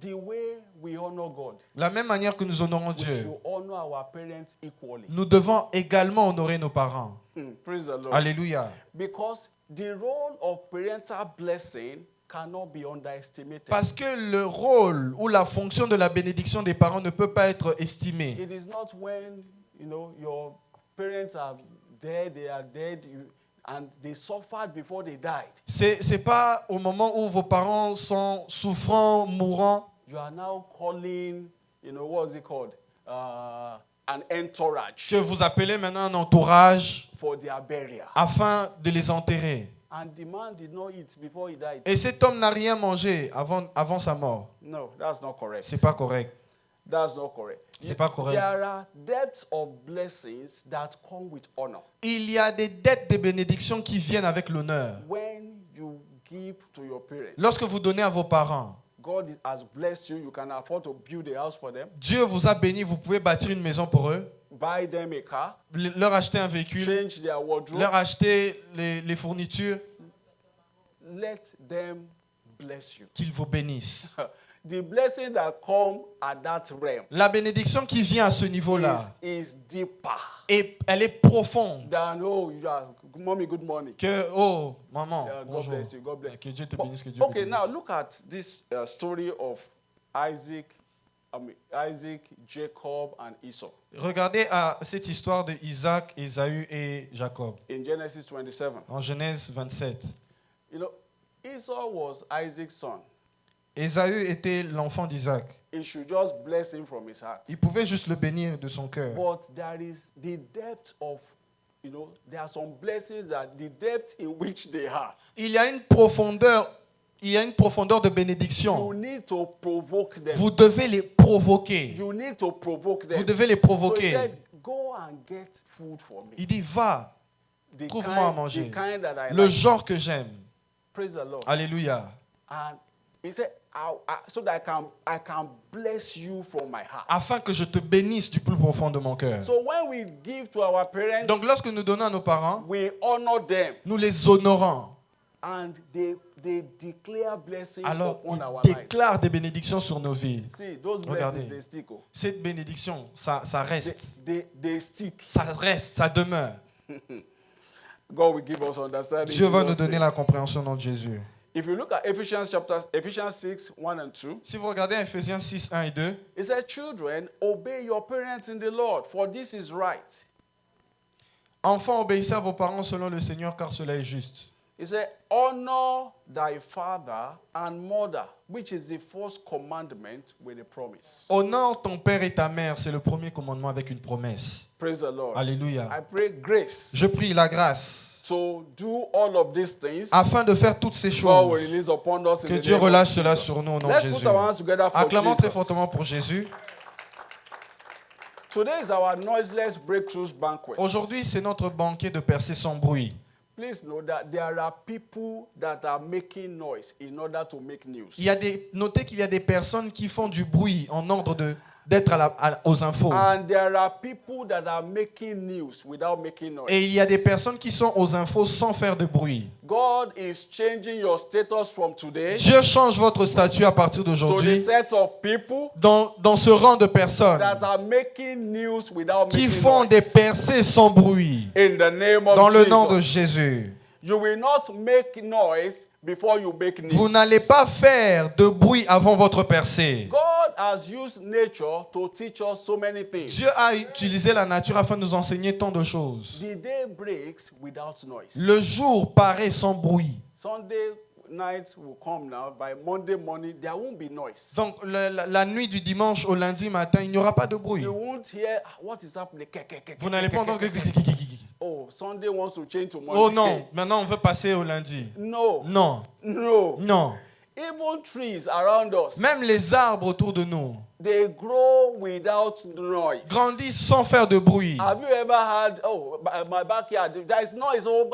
S2: The way we honor God,
S1: De la même manière que nous honorons
S2: we
S1: Dieu,
S2: should honor our parents equally.
S1: nous devons également honorer nos parents.
S2: Praise the Lord.
S1: Alléluia.
S2: Because the role of parental blessing cannot be underestimated.
S1: Parce que le rôle ou la fonction de la bénédiction des parents ne peut pas être estimé.
S2: It is not when your parents are dead, they are dead, and they suffered before they died.
S1: C'est pas au moment où vos parents sont souffrants, mourants,
S2: You are now calling, what is it called? An entourage
S1: que vous appelez maintenant un entourage
S2: for their burial.
S1: afin de les enterrer.
S2: And the man did not eat before he died.
S1: Et cet homme n'a rien mangé avant sa mort.
S2: No, that's not correct.
S1: C'est pas correct.
S2: That's not correct.
S1: C'est pas correct.
S2: There are depths of blessings that come with honor.
S1: Il y a des dettes de bénédiction qui viennent avec l'honneur.
S2: When you give to your parents,
S1: Lorsque vous donnez à vos parents,
S2: God has blessed you. You can afford to build a house for them,
S1: Dieu vous a béni, vous pouvez bâtir une maison pour eux,
S2: buy them a car,
S1: leur acheter un véhicule,
S2: change their wardrobe.
S1: leur acheter les fournitures,
S2: Let them bless you.
S1: qu'ils vous bénissent.
S2: The blessing that come at that realm
S1: La bénédiction qui vient à ce niveau-là,
S2: is deeper
S1: et elle est profonde.
S2: than mommy, good morning.
S1: Que, oh, maman,
S2: God
S1: bonjour.
S2: bless you. God bless you.
S1: Que Dieu te
S2: But-
S1: bénisse, que Dieu te
S2: okay,
S1: bénisse.
S2: now look at this story of Isaac, Jacob, and Esau
S1: Regardez à cette histoire de Isaac, Ésaü et Jacob.
S2: in Genesis 27.
S1: En Genèse 27.
S2: Esau was Isaac's son.
S1: Ésaü était l'enfant d'Isaac.
S2: He should just bless him from his heart.
S1: Il pouvait juste le bénir de son cœur.
S2: But there is the depth of, there are some blessings that the depth in which they are.
S1: Il y a une profondeur de bénédiction.
S2: You need to provoke them.
S1: Vous devez les provoquer.
S2: You need to provoke them.
S1: Vous devez les
S2: So he
S1: provoquer.
S2: said, go and get food for me.
S1: Il dit, va,
S2: the
S1: Trouve-moi à
S2: kind,
S1: manger.
S2: the kind that I
S1: Le
S2: like.
S1: genre que j'aime.
S2: Praise the Lord.
S1: Alléluia.
S2: And he said, so that I can bless you from my heart.
S1: Afin que je te bénisse du plus profond de mon cœur.
S2: So when we give to our parents,
S1: Donc lorsque nous donnons à nos parents,
S2: we honor them,
S1: nous les honorons.
S2: and they declare blessings
S1: Alors
S2: upon our
S1: ils
S2: lives.
S1: déclarent des bénédictions sur nos vies.
S2: See, those
S1: Regardez.
S2: blessings, they stick. Oh.
S1: Cette bénédiction, ça reste.
S2: They stick.
S1: Ça reste, ça demeure.
S2: God will give us understanding.
S1: Dieu va
S2: in
S1: nous
S2: Jesus'
S1: donner
S2: name.
S1: la compréhension dans Jésus.
S2: If you look at Ephesians 6, 1 and 2,
S1: Si vous regardez Ephésiens 6, 1 et 2,
S2: it says, children, obey your parents in the Lord, for this is right.
S1: enfants, obéissez à vos parents selon le Seigneur, car cela est juste.
S2: It said, honor thy father and mother, which is the first commandment with a promise.
S1: Honore ton père et ta mère, c'est le premier commandement avec une promesse.
S2: Praise the Lord.
S1: Alléluia.
S2: I pray grace
S1: Je prie la grâce
S2: to do all of these things.
S1: afin de faire toutes ces
S2: God will
S1: choses.
S2: release upon us in
S1: Que
S2: the
S1: Dieu
S2: name of
S1: relâche cela
S2: Jesus.
S1: sur nous au nom de
S2: Let's
S1: Jésus.
S2: put our hands together for
S1: Acclamons très
S2: Jesus.
S1: fortement pour Jésus.
S2: Today is our noiseless breakthroughs banquet.
S1: Aujourd'hui, c'est notre banquet de percées sans bruit.
S2: Please know that there are people that are making noise in order to make news.
S1: Notez qu'il y a des personnes qui font du bruit en ordre d'être aux infos.
S2: And there are people that are making news without making noise.
S1: Et il y a des personnes qui sont aux infos sans faire de bruit.
S2: God is changing your status from today
S1: Dieu change votre statut à partir
S2: to the
S1: d'aujourd'hui
S2: set of people
S1: dans ce rang de personnes
S2: that are making news without
S1: qui
S2: making
S1: font
S2: noise.
S1: des percées sans bruit.
S2: In the name of
S1: Dans le nom de
S2: Jesus.
S1: Jésus.
S2: You will not make noise before you make news.
S1: Vous n'allez pas faire de bruit avant votre percée.
S2: God has used nature to teach us so many things.
S1: Dieu a utilisé la nature afin de nous enseigner tant de choses.
S2: The day breaks without noise.
S1: Le jour paraît sans bruit.
S2: Sunday night will come now. By Monday morning, there won't be noise.
S1: Donc la nuit du dimanche au lundi matin, il n'y aura pas de bruit.
S2: You won't hear what is happening.
S1: Vous n'allez pas entendre...
S2: Oh, Sunday wants to change to Monday.
S1: Oh non, maintenant on veut passer au lundi.
S2: No.
S1: Non,
S2: No.
S1: non.
S2: Even trees around us,
S1: Même les arbres autour de nous
S2: they grow without noise.
S1: grandissent sans faire de bruit.
S2: Have you ever had, my backyard, there is noise. Oh,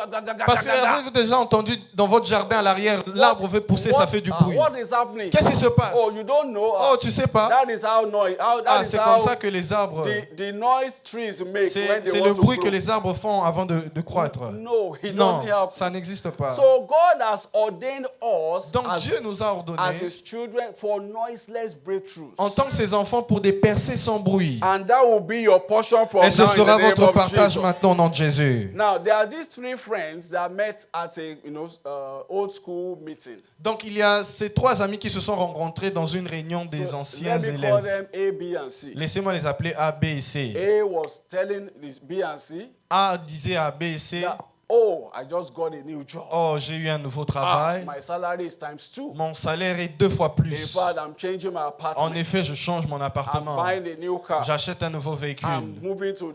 S1: Parce que avez-vous déjà entendu dans votre jardin à l'arrière, l'arbre veut pousser, ça fait du bruit.
S2: What is happening?
S1: Qu'est-ce qui se passe?
S2: Oh, you don't know.
S1: Oh, tu sais pas?
S2: That is how noise.
S1: Ah, c'est comme ça que les arbres...
S2: the noise trees make when they
S1: C'est
S2: want
S1: le
S2: to
S1: bruit
S2: grow.
S1: que les arbres font avant de croître.
S2: No, it
S1: Non,
S2: doesn't help.
S1: ça n'existe pas.
S2: So God has ordained us
S1: Donc
S2: as,
S1: Dieu nous a
S2: as
S1: ordonné,
S2: His children for noiseless breakthroughs.
S1: en tant que ses enfants, pour des percées sans bruit.
S2: And that will be your portion from
S1: Et ce
S2: now in the
S1: sera
S2: name
S1: votre
S2: of
S1: partage
S2: Jesus.
S1: maintenant dans Jésus.
S2: Now there are these three friends that met at a old school meeting.
S1: Donc il y a ces trois amis qui se sont rencontrés dans une réunion des
S2: So,
S1: anciens
S2: let me call
S1: élèves.
S2: them A, B, and C.
S1: Laissez-moi les appeler A, B et C.
S2: A was telling this B and C
S1: A disait à B et C,
S2: that, oh, I just got a new job.
S1: oh, j'ai eu un nouveau
S2: Ah,
S1: travail.
S2: my salary is times 2.
S1: Mon salaire est 2 fois
S2: In
S1: plus.
S2: fact, I'm changing my apartment.
S1: En effet, je change mon
S2: I'm
S1: appartement.
S2: buying a new car.
S1: J'achète un nouveau
S2: I'm
S1: véhicule.
S2: moving to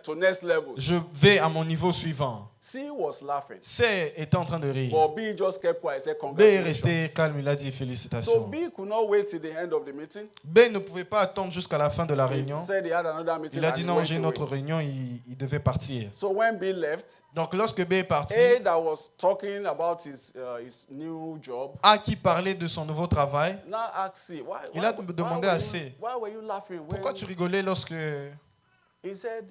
S2: to next level.
S1: Je vais à mon niveau suivant.
S2: C was laughing.
S1: C était en train de rire.
S2: But B just kept quiet. Said,
S1: B est resté
S2: congratulations.
S1: calme, il a dit
S2: So
S1: félicitations.
S2: B could not wait till the end of the meeting.
S1: B ne pouvait pas attendre jusqu'à la fin de la
S2: He
S1: réunion.
S2: said he had another meeting.
S1: Il a
S2: and
S1: dit
S2: he
S1: non,
S2: went
S1: j'ai une
S2: away.
S1: autre réunion, il devait partir.
S2: So when B left,
S1: Donc lorsque B est parti,
S2: A that was talking about his new job
S1: A qui parlait de son nouveau travail,
S2: now asked C,
S1: Il a demandé à C,
S2: why were you laughing?
S1: pourquoi
S2: When
S1: tu rigolais lorsque...
S2: he said,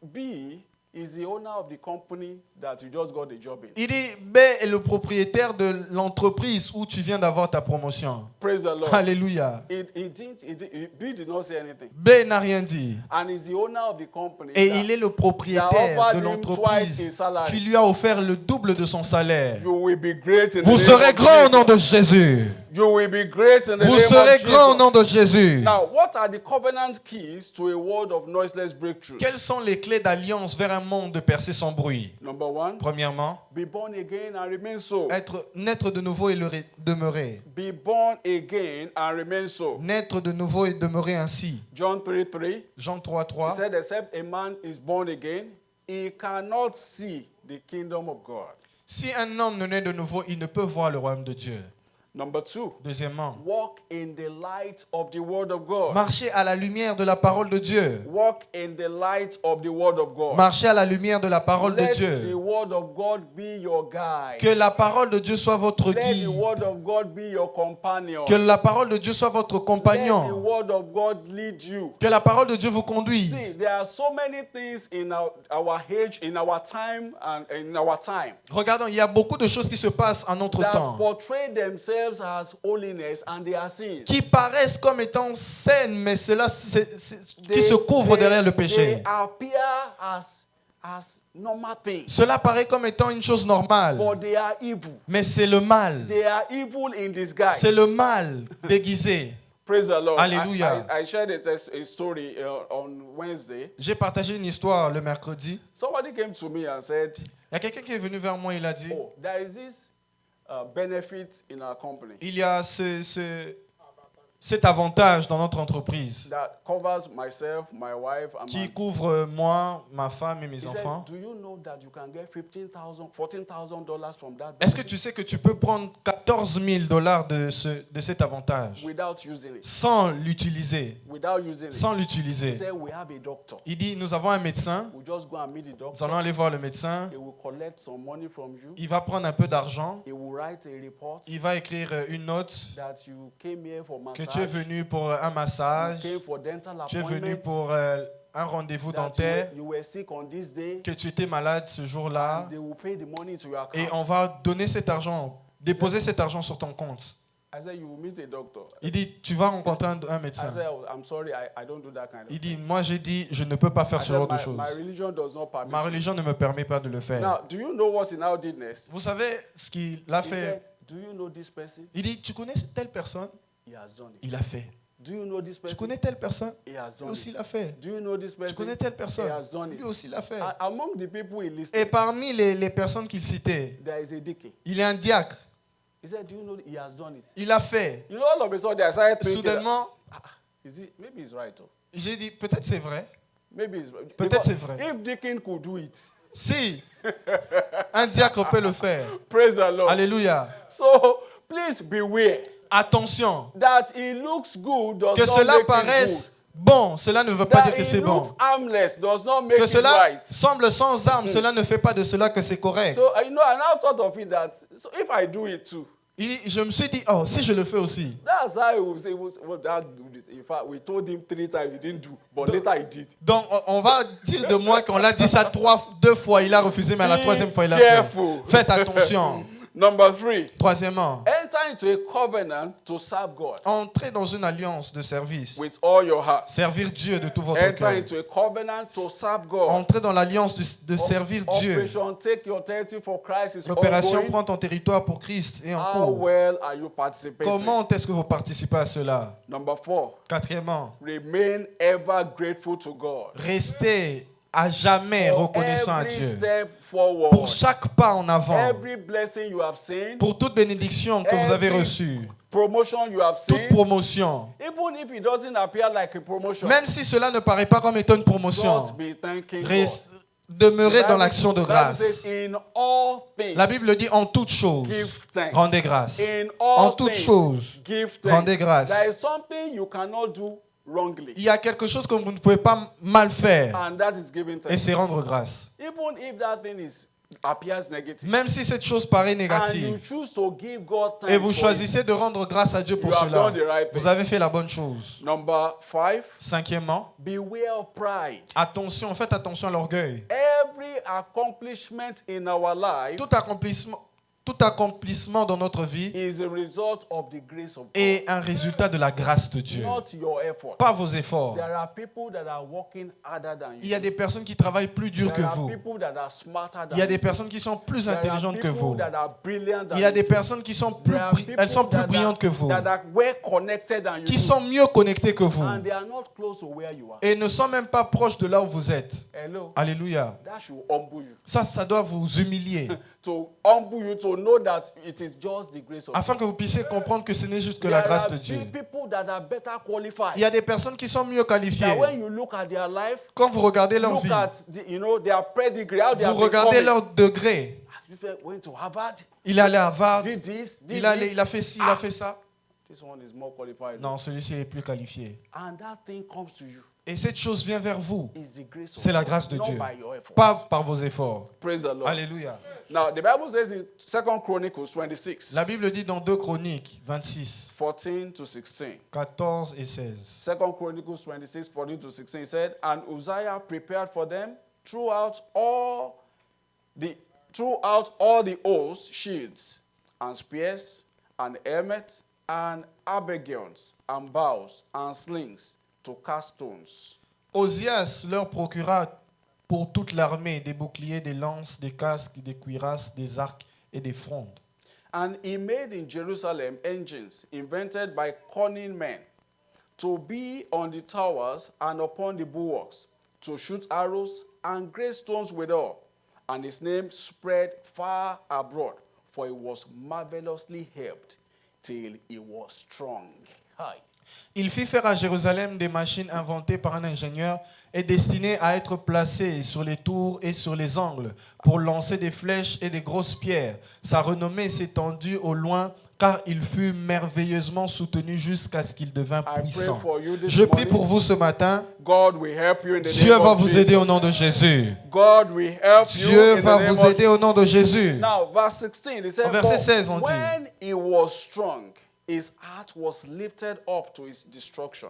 S2: B is the owner of the company that you just got the job in.
S1: Il dit, B est le propriétaire de l'entreprise où tu viens d'avoir ta promotion.
S2: Praise the Lord.
S1: Alléluia.
S2: B did not say anything.
S1: B n'a rien dit.
S2: And he's the owner of the company
S1: Et
S2: that
S1: il est le
S2: that
S1: propriétaire
S2: offered
S1: de
S2: him twice his
S1: l'entreprise
S2: salary.
S1: qui lui a offert le double de son salaire.
S2: You will be great in the
S1: Vous
S2: name
S1: serez
S2: of
S1: grand au nom de
S2: Jesus.
S1: Jésus.
S2: You will be great in the
S1: Vous
S2: name
S1: serez
S2: of
S1: grand au nom
S2: Jesus.
S1: de Jésus.
S2: Now, what are the covenant keys to a world of noiseless breakthrough?
S1: Quelles sont les clés d'alliance vers un monde de percée sans bruit?
S2: Number one,
S1: Premièrement,
S2: be born again and remain so.
S1: naître de nouveau et demeurer.
S2: Be born again and remain so.
S1: Naître de nouveau et demeurer ainsi.
S2: John 3:3.
S1: Jean
S2: He
S1: 3:3.
S2: said, except a man is born again, he cannot see the kingdom of God.
S1: Si un homme ne naît de nouveau, il ne peut voir le royaume de Dieu.
S2: Number 2,
S1: Deuxièmement,
S2: walk in the light of the Word of God.
S1: marchez à la lumière de la parole de Dieu.
S2: Walk in the light of the Word of God.
S1: Marchez à la lumière de la parole de
S2: Let the
S1: Dieu.
S2: Word of God be your guide.
S1: Que la parole de Dieu soit votre
S2: Let the
S1: guide.
S2: Word of God be your companion.
S1: Que la parole de Dieu soit votre
S2: Let the
S1: compagnon.
S2: Word of God lead you.
S1: Que la parole de Dieu vous
S2: See,
S1: conduise.
S2: there are so many things in our age, in our time, and in our time
S1: Regardons, il y a beaucoup de choses qui se passent en notre
S2: that
S1: temps,
S2: portray themselves as holiness and they are sins.
S1: qui paraissent comme étant saines, mais cela, qui se couvrent derrière le péché.
S2: They appear as normal things,
S1: Cela paraît comme étant une chose normale,
S2: but they are evil.
S1: mais c'est le mal.
S2: They are evil in disguise.
S1: C'est le mal déguisé.
S2: Praise the Lord.
S1: Hallelujah.
S2: I shared a story on Wednesday.
S1: J'ai partagé une histoire le mercredi.
S2: Somebody came to me and said,
S1: Il y a quelqu'un qui est venu vers moi, il a dit,
S2: "Oh, there is this benefit in our company
S1: il y a cet avantage dans notre entreprise
S2: that covers myself, my wife, and
S1: qui
S2: my."
S1: couvre moi, ma femme et mes
S2: He said,
S1: enfants.
S2: "Do you know that you can get $14,000 from that
S1: Est-ce que
S2: benefit
S1: tu sais que tu peux prendre 14 000 $ de cet avantage
S2: without using it?
S1: sans l'utiliser?
S2: Without using it."
S1: Sans
S2: He
S1: l'utiliser.
S2: said, "We have a doctor.
S1: Il dit, nous avons un médecin,
S2: We just go and meet the
S1: nous
S2: doctor.
S1: allons aller voir le médecin,
S2: He will collect some money from you.
S1: il va prendre un peu d'argent,
S2: He will write a report
S1: il va écrire une note
S2: that you came here for
S1: que
S2: massage.
S1: tu es venu pour un
S2: You
S1: massage,
S2: came for dental
S1: tu es venu
S2: appointment.
S1: pour un rendez-vous
S2: That
S1: dentaire,
S2: you were sick on this day.
S1: que tu étais malade ce jour-là,
S2: They will pay the money to your
S1: et on
S2: account."
S1: va donner cet argent, déposer cet argent sur ton compte.
S2: I said, "You will meet a doctor."
S1: Il dit, tu vas rencontrer un
S2: I
S1: médecin.
S2: said, "Oh, I'm sorry, I don't do that kind of
S1: Il
S2: thing."
S1: dit, moi j'ai dit, je ne peux pas faire
S2: I
S1: ce
S2: said,
S1: genre de choses.
S2: my religion does not permit
S1: Ma
S2: it."
S1: religion ne me permet pas de le faire.
S2: Now, do you know what he now did next?
S1: Vous savez ce qu'il a
S2: He
S1: fait?
S2: said, "Do you know this person?
S1: Il dit, tu connais telle personne?
S2: He has done it.
S1: Il a fait.
S2: Do you know this
S1: Tu
S2: person?
S1: connais telle personne?
S2: He has
S1: Lui
S2: done
S1: aussi
S2: it.
S1: l'a fait.
S2: Do you know this
S1: Tu
S2: person?
S1: connais telle personne?
S2: He has done it.
S1: Lui aussi l'a fait.
S2: Among the people he
S1: Et
S2: listed,
S1: parmi les personnes qu'il citait,
S2: there is a deacon.
S1: il est un diacre.
S2: He said, "Do you know he has done it?"
S1: Il a fait.
S2: You know, all of a sudden I started thinking,
S1: Soudainement,
S2: maybe he's right. Oh.
S1: j'ai dit, peut-être c'est vrai.
S2: Maybe it's right.
S1: Peut-être
S2: Because
S1: c'est vrai.
S2: If deacon could do it,
S1: Si un diacre peut le faire.
S2: praise the Lord.
S1: Alléluia.
S2: So please beware
S1: Attention.
S2: that it looks good does
S1: Que
S2: not
S1: cela
S2: make it
S1: paraisse bon, cela ne veut
S2: good.
S1: pas
S2: That
S1: dire que
S2: it
S1: c'est bon.
S2: looks harmless does not make
S1: Que
S2: it
S1: cela
S2: right.
S1: semble sans âme, cela ne fait pas de cela que c'est correct.
S2: So I now thought of it that so if I do it too,
S1: Je me suis dit, oh, si je le fais aussi.
S2: that's how he will say, "Well, that do it." In fact, we told him 3 times he didn't do, but later he did.
S1: Donc, on va dire de moi qu'on l'a dit ça 2 fois, il a refusé, mais à la
S2: Be
S1: 3e fois, il a
S2: careful.
S1: fait. Faites attention.
S2: Number 3,
S1: Troisièmement,
S2: enter into a covenant to serve God
S1: entrez dans une alliance de service.
S2: with all your heart.
S1: Servir Dieu de tout votre
S2: Enter
S1: cœur.
S2: into a covenant to serve God.
S1: Entrez dans l'alliance de servir Dieu.
S2: Operation Take Your Territory for Christ is
S1: L'opération
S2: ongoing.
S1: Prends ton territoire pour Christ est en
S2: How
S1: cours.
S2: well are you participating?
S1: Comment est-ce que vous participez à cela?
S2: Number 4,
S1: Quatrièmement,
S2: remain ever grateful to God.
S1: restez à jamais
S2: For
S1: reconnaissant à
S2: every
S1: Dieu.
S2: step
S1: Pour
S2: forward,
S1: chaque pas en avant,
S2: every blessing you have seen,
S1: pour toute bénédiction que vous avez
S2: every
S1: reçue,
S2: promotion you have
S1: toute
S2: seen,
S1: promotion,
S2: even if it doesn't appear like a promotion,
S1: même si cela ne paraît pas comme étant une promotion,
S2: just be thanking
S1: reste-
S2: God.
S1: demeurez
S2: The
S1: dans
S2: Bible-
S1: l'action de
S2: the Bible
S1: grâce.
S2: says, in all things,
S1: La Bible dit en toutes choses,
S2: give thanks.
S1: rendez grâce.
S2: In
S1: En
S2: all
S1: toutes
S2: things,
S1: choses,
S2: give thanks.
S1: rendez grâce.
S2: There is something you cannot do wrongly,
S1: Il y a quelque chose que vous ne pouvez pas mal faire,
S2: and that is giving
S1: et
S2: thanks.
S1: c'est rendre grâce.
S2: Even if that thing appears negative,
S1: Même si cette chose paraît
S2: and you
S1: négative,
S2: choose to give God thanks
S1: et vous
S2: for
S1: choisissez
S2: it.
S1: de rendre grâce à Dieu pour
S2: You have
S1: cela,
S2: done the right thing.
S1: vous avez fait la bonne chose.
S2: Number 5,
S1: Cinquièmement,
S2: beware of pride.
S1: attention, faites attention à l'orgueil.
S2: Every accomplishment in our life
S1: Tout accomplissement dans notre vie
S2: is a result of the grace of God,
S1: est un résultat de la grâce de Dieu,
S2: not your effort.
S1: pas vos efforts.
S2: There are people that are working harder than
S1: Il y a
S2: you.
S1: des personnes qui travaillent plus dur que
S2: There are
S1: vous.
S2: people that are smarter than
S1: Il y a des
S2: you.
S1: personnes qui sont plus
S2: There are
S1: intelligentes que vous.
S2: people that are brilliant than
S1: Il y a
S2: you.
S1: des personnes qui sont plus,
S2: There are people
S1: elles sont plus
S2: that
S1: brillantes que vous,
S2: that are well connected than you.
S1: qui
S2: do.
S1: sont mieux connectées que vous,
S2: And they are not close to where you are.
S1: et ne sont même pas proches de là où vous êtes.
S2: Hello.
S1: Alléluia.
S2: That should humble you.
S1: Ça doit vous humilier,
S2: To humble you to know that it is just the grace of
S1: afin
S2: God.
S1: que vous puissiez comprendre que ce n'est juste que la
S2: There
S1: grâce
S2: are
S1: de Dieu.
S2: people that are better qualified.
S1: Il y a des personnes qui sont mieux qualifiées.
S2: That when you look at their life,
S1: Quand vous regardez leur
S2: look
S1: vie,
S2: at their pedigree, how they
S1: vous
S2: have
S1: regardez
S2: become.
S1: leur degré,
S2: People went to Harvard,
S1: Il est allé à Harvard,
S2: did this, did
S1: il
S2: this.
S1: a fait ci, il a fait ça.
S2: This one is more qualified.
S1: Non, celui-ci est plus qualifié.
S2: And that thing comes to you.
S1: Et cette chose vient vers vous.
S2: It's the grace of
S1: C'est la
S2: God,
S1: grâce de
S2: not
S1: Dieu,
S2: by your efforts.
S1: pas par vos efforts.
S2: Praise the Lord.
S1: Alléluia.
S2: Now, the Bible says in 2 Chronicles 26,
S1: La Bible dit dans 2 Chroniques 26,
S2: 14 to 16.
S1: 14 et 16.
S2: 2 Chronicles 26, 14 to 16 said, and Uzziah prepared for them throughout all the host shields and spears and helmets and abergons and bows and slings to cast stones.
S1: Osias leur procura pour toute l'armée des boucliers, des lances, des casques, des cuirasses, des arcs et des frondes.
S2: And he made in Jerusalem engines invented by cunning men to be on the towers and upon the bulwarks, to shoot arrows and great stones withal. And his name spread far abroad, for he was marvelously helped till he was strong. Hi.
S1: Il fit faire à Jérusalem des machines inventées par un ingénieur et destinées à être placées sur les tours et sur les angles pour lancer des flèches et des grosses pierres. Sa renommée s'étendit au loin car il fut merveilleusement soutenu jusqu'à ce qu'il devint
S2: I pray
S1: puissant.
S2: for you this
S1: Je prie
S2: morning.
S1: pour vous ce matin.
S2: God will help you in the
S1: Dieu
S2: name
S1: va
S2: of
S1: vous
S2: Jesus.
S1: aider au nom de Jésus.
S2: God will help you
S1: Dieu
S2: in
S1: va
S2: the name
S1: vous
S2: of
S1: aider au nom de Jésus.
S2: Now, verse 16, it says,
S1: Au verset
S2: "But
S1: 16, on dit.
S2: when he was strong, his heart was lifted up to his destruction.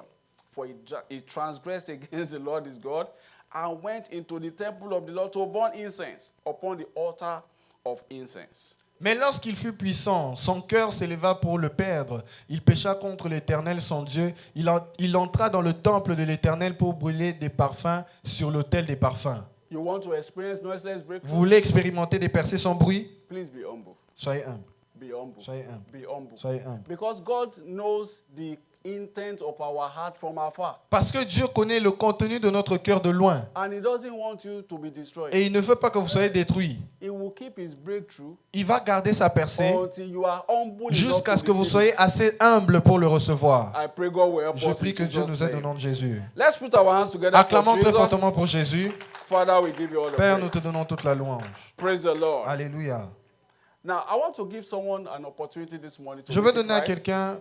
S2: For he transgressed against the Lord his God, and went into the temple of the Lord to burn incense upon the altar of incense."
S1: Mais lorsqu'il fut puissant, son cœur s'éleva pour le perdre. Il pécha contre l'Éternel, son Dieu. Il entra dans le temple de l'Éternel pour brûler des parfums sur l'autel des parfums.
S2: You want to experience noiseless
S1: Vous
S2: breakthrough?
S1: voulez expérimenter des percées sans bruit?
S2: Please be humble.
S1: Soyez humble.
S2: Be humble.
S1: Soyez humble.
S2: Be humble.
S1: Soyez humble.
S2: Because God knows the intent of our heart from afar.
S1: Parce que Dieu connaît le contenu de notre cœur de loin.
S2: And he doesn't want you to be destroyed.
S1: Et il ne veut pas que vous soyez détruits.
S2: He will keep his breakthrough
S1: Il va garder sa percée
S2: until you are humble enough
S1: jusqu'à ce
S2: to
S1: que vous
S2: receive
S1: soyez
S2: it.
S1: assez humble pour le recevoir.
S2: I pray God will help
S1: Je
S2: us
S1: prie
S2: in
S1: que Dieu
S2: Jesus'
S1: nous aide au
S2: name.
S1: nom de Jésus.
S2: Let's put our hands together
S1: Acclamons
S2: for
S1: très
S2: Jesus.
S1: fortement pour Jésus.
S2: Father, we give you all the
S1: Père, nous te
S2: praise.
S1: donnons toute la louange.
S2: Praise the Lord.
S1: Alléluia.
S2: Now, I want to give someone an opportunity this morning to
S1: Je veux
S2: make it
S1: donner à
S2: right.
S1: quelqu'un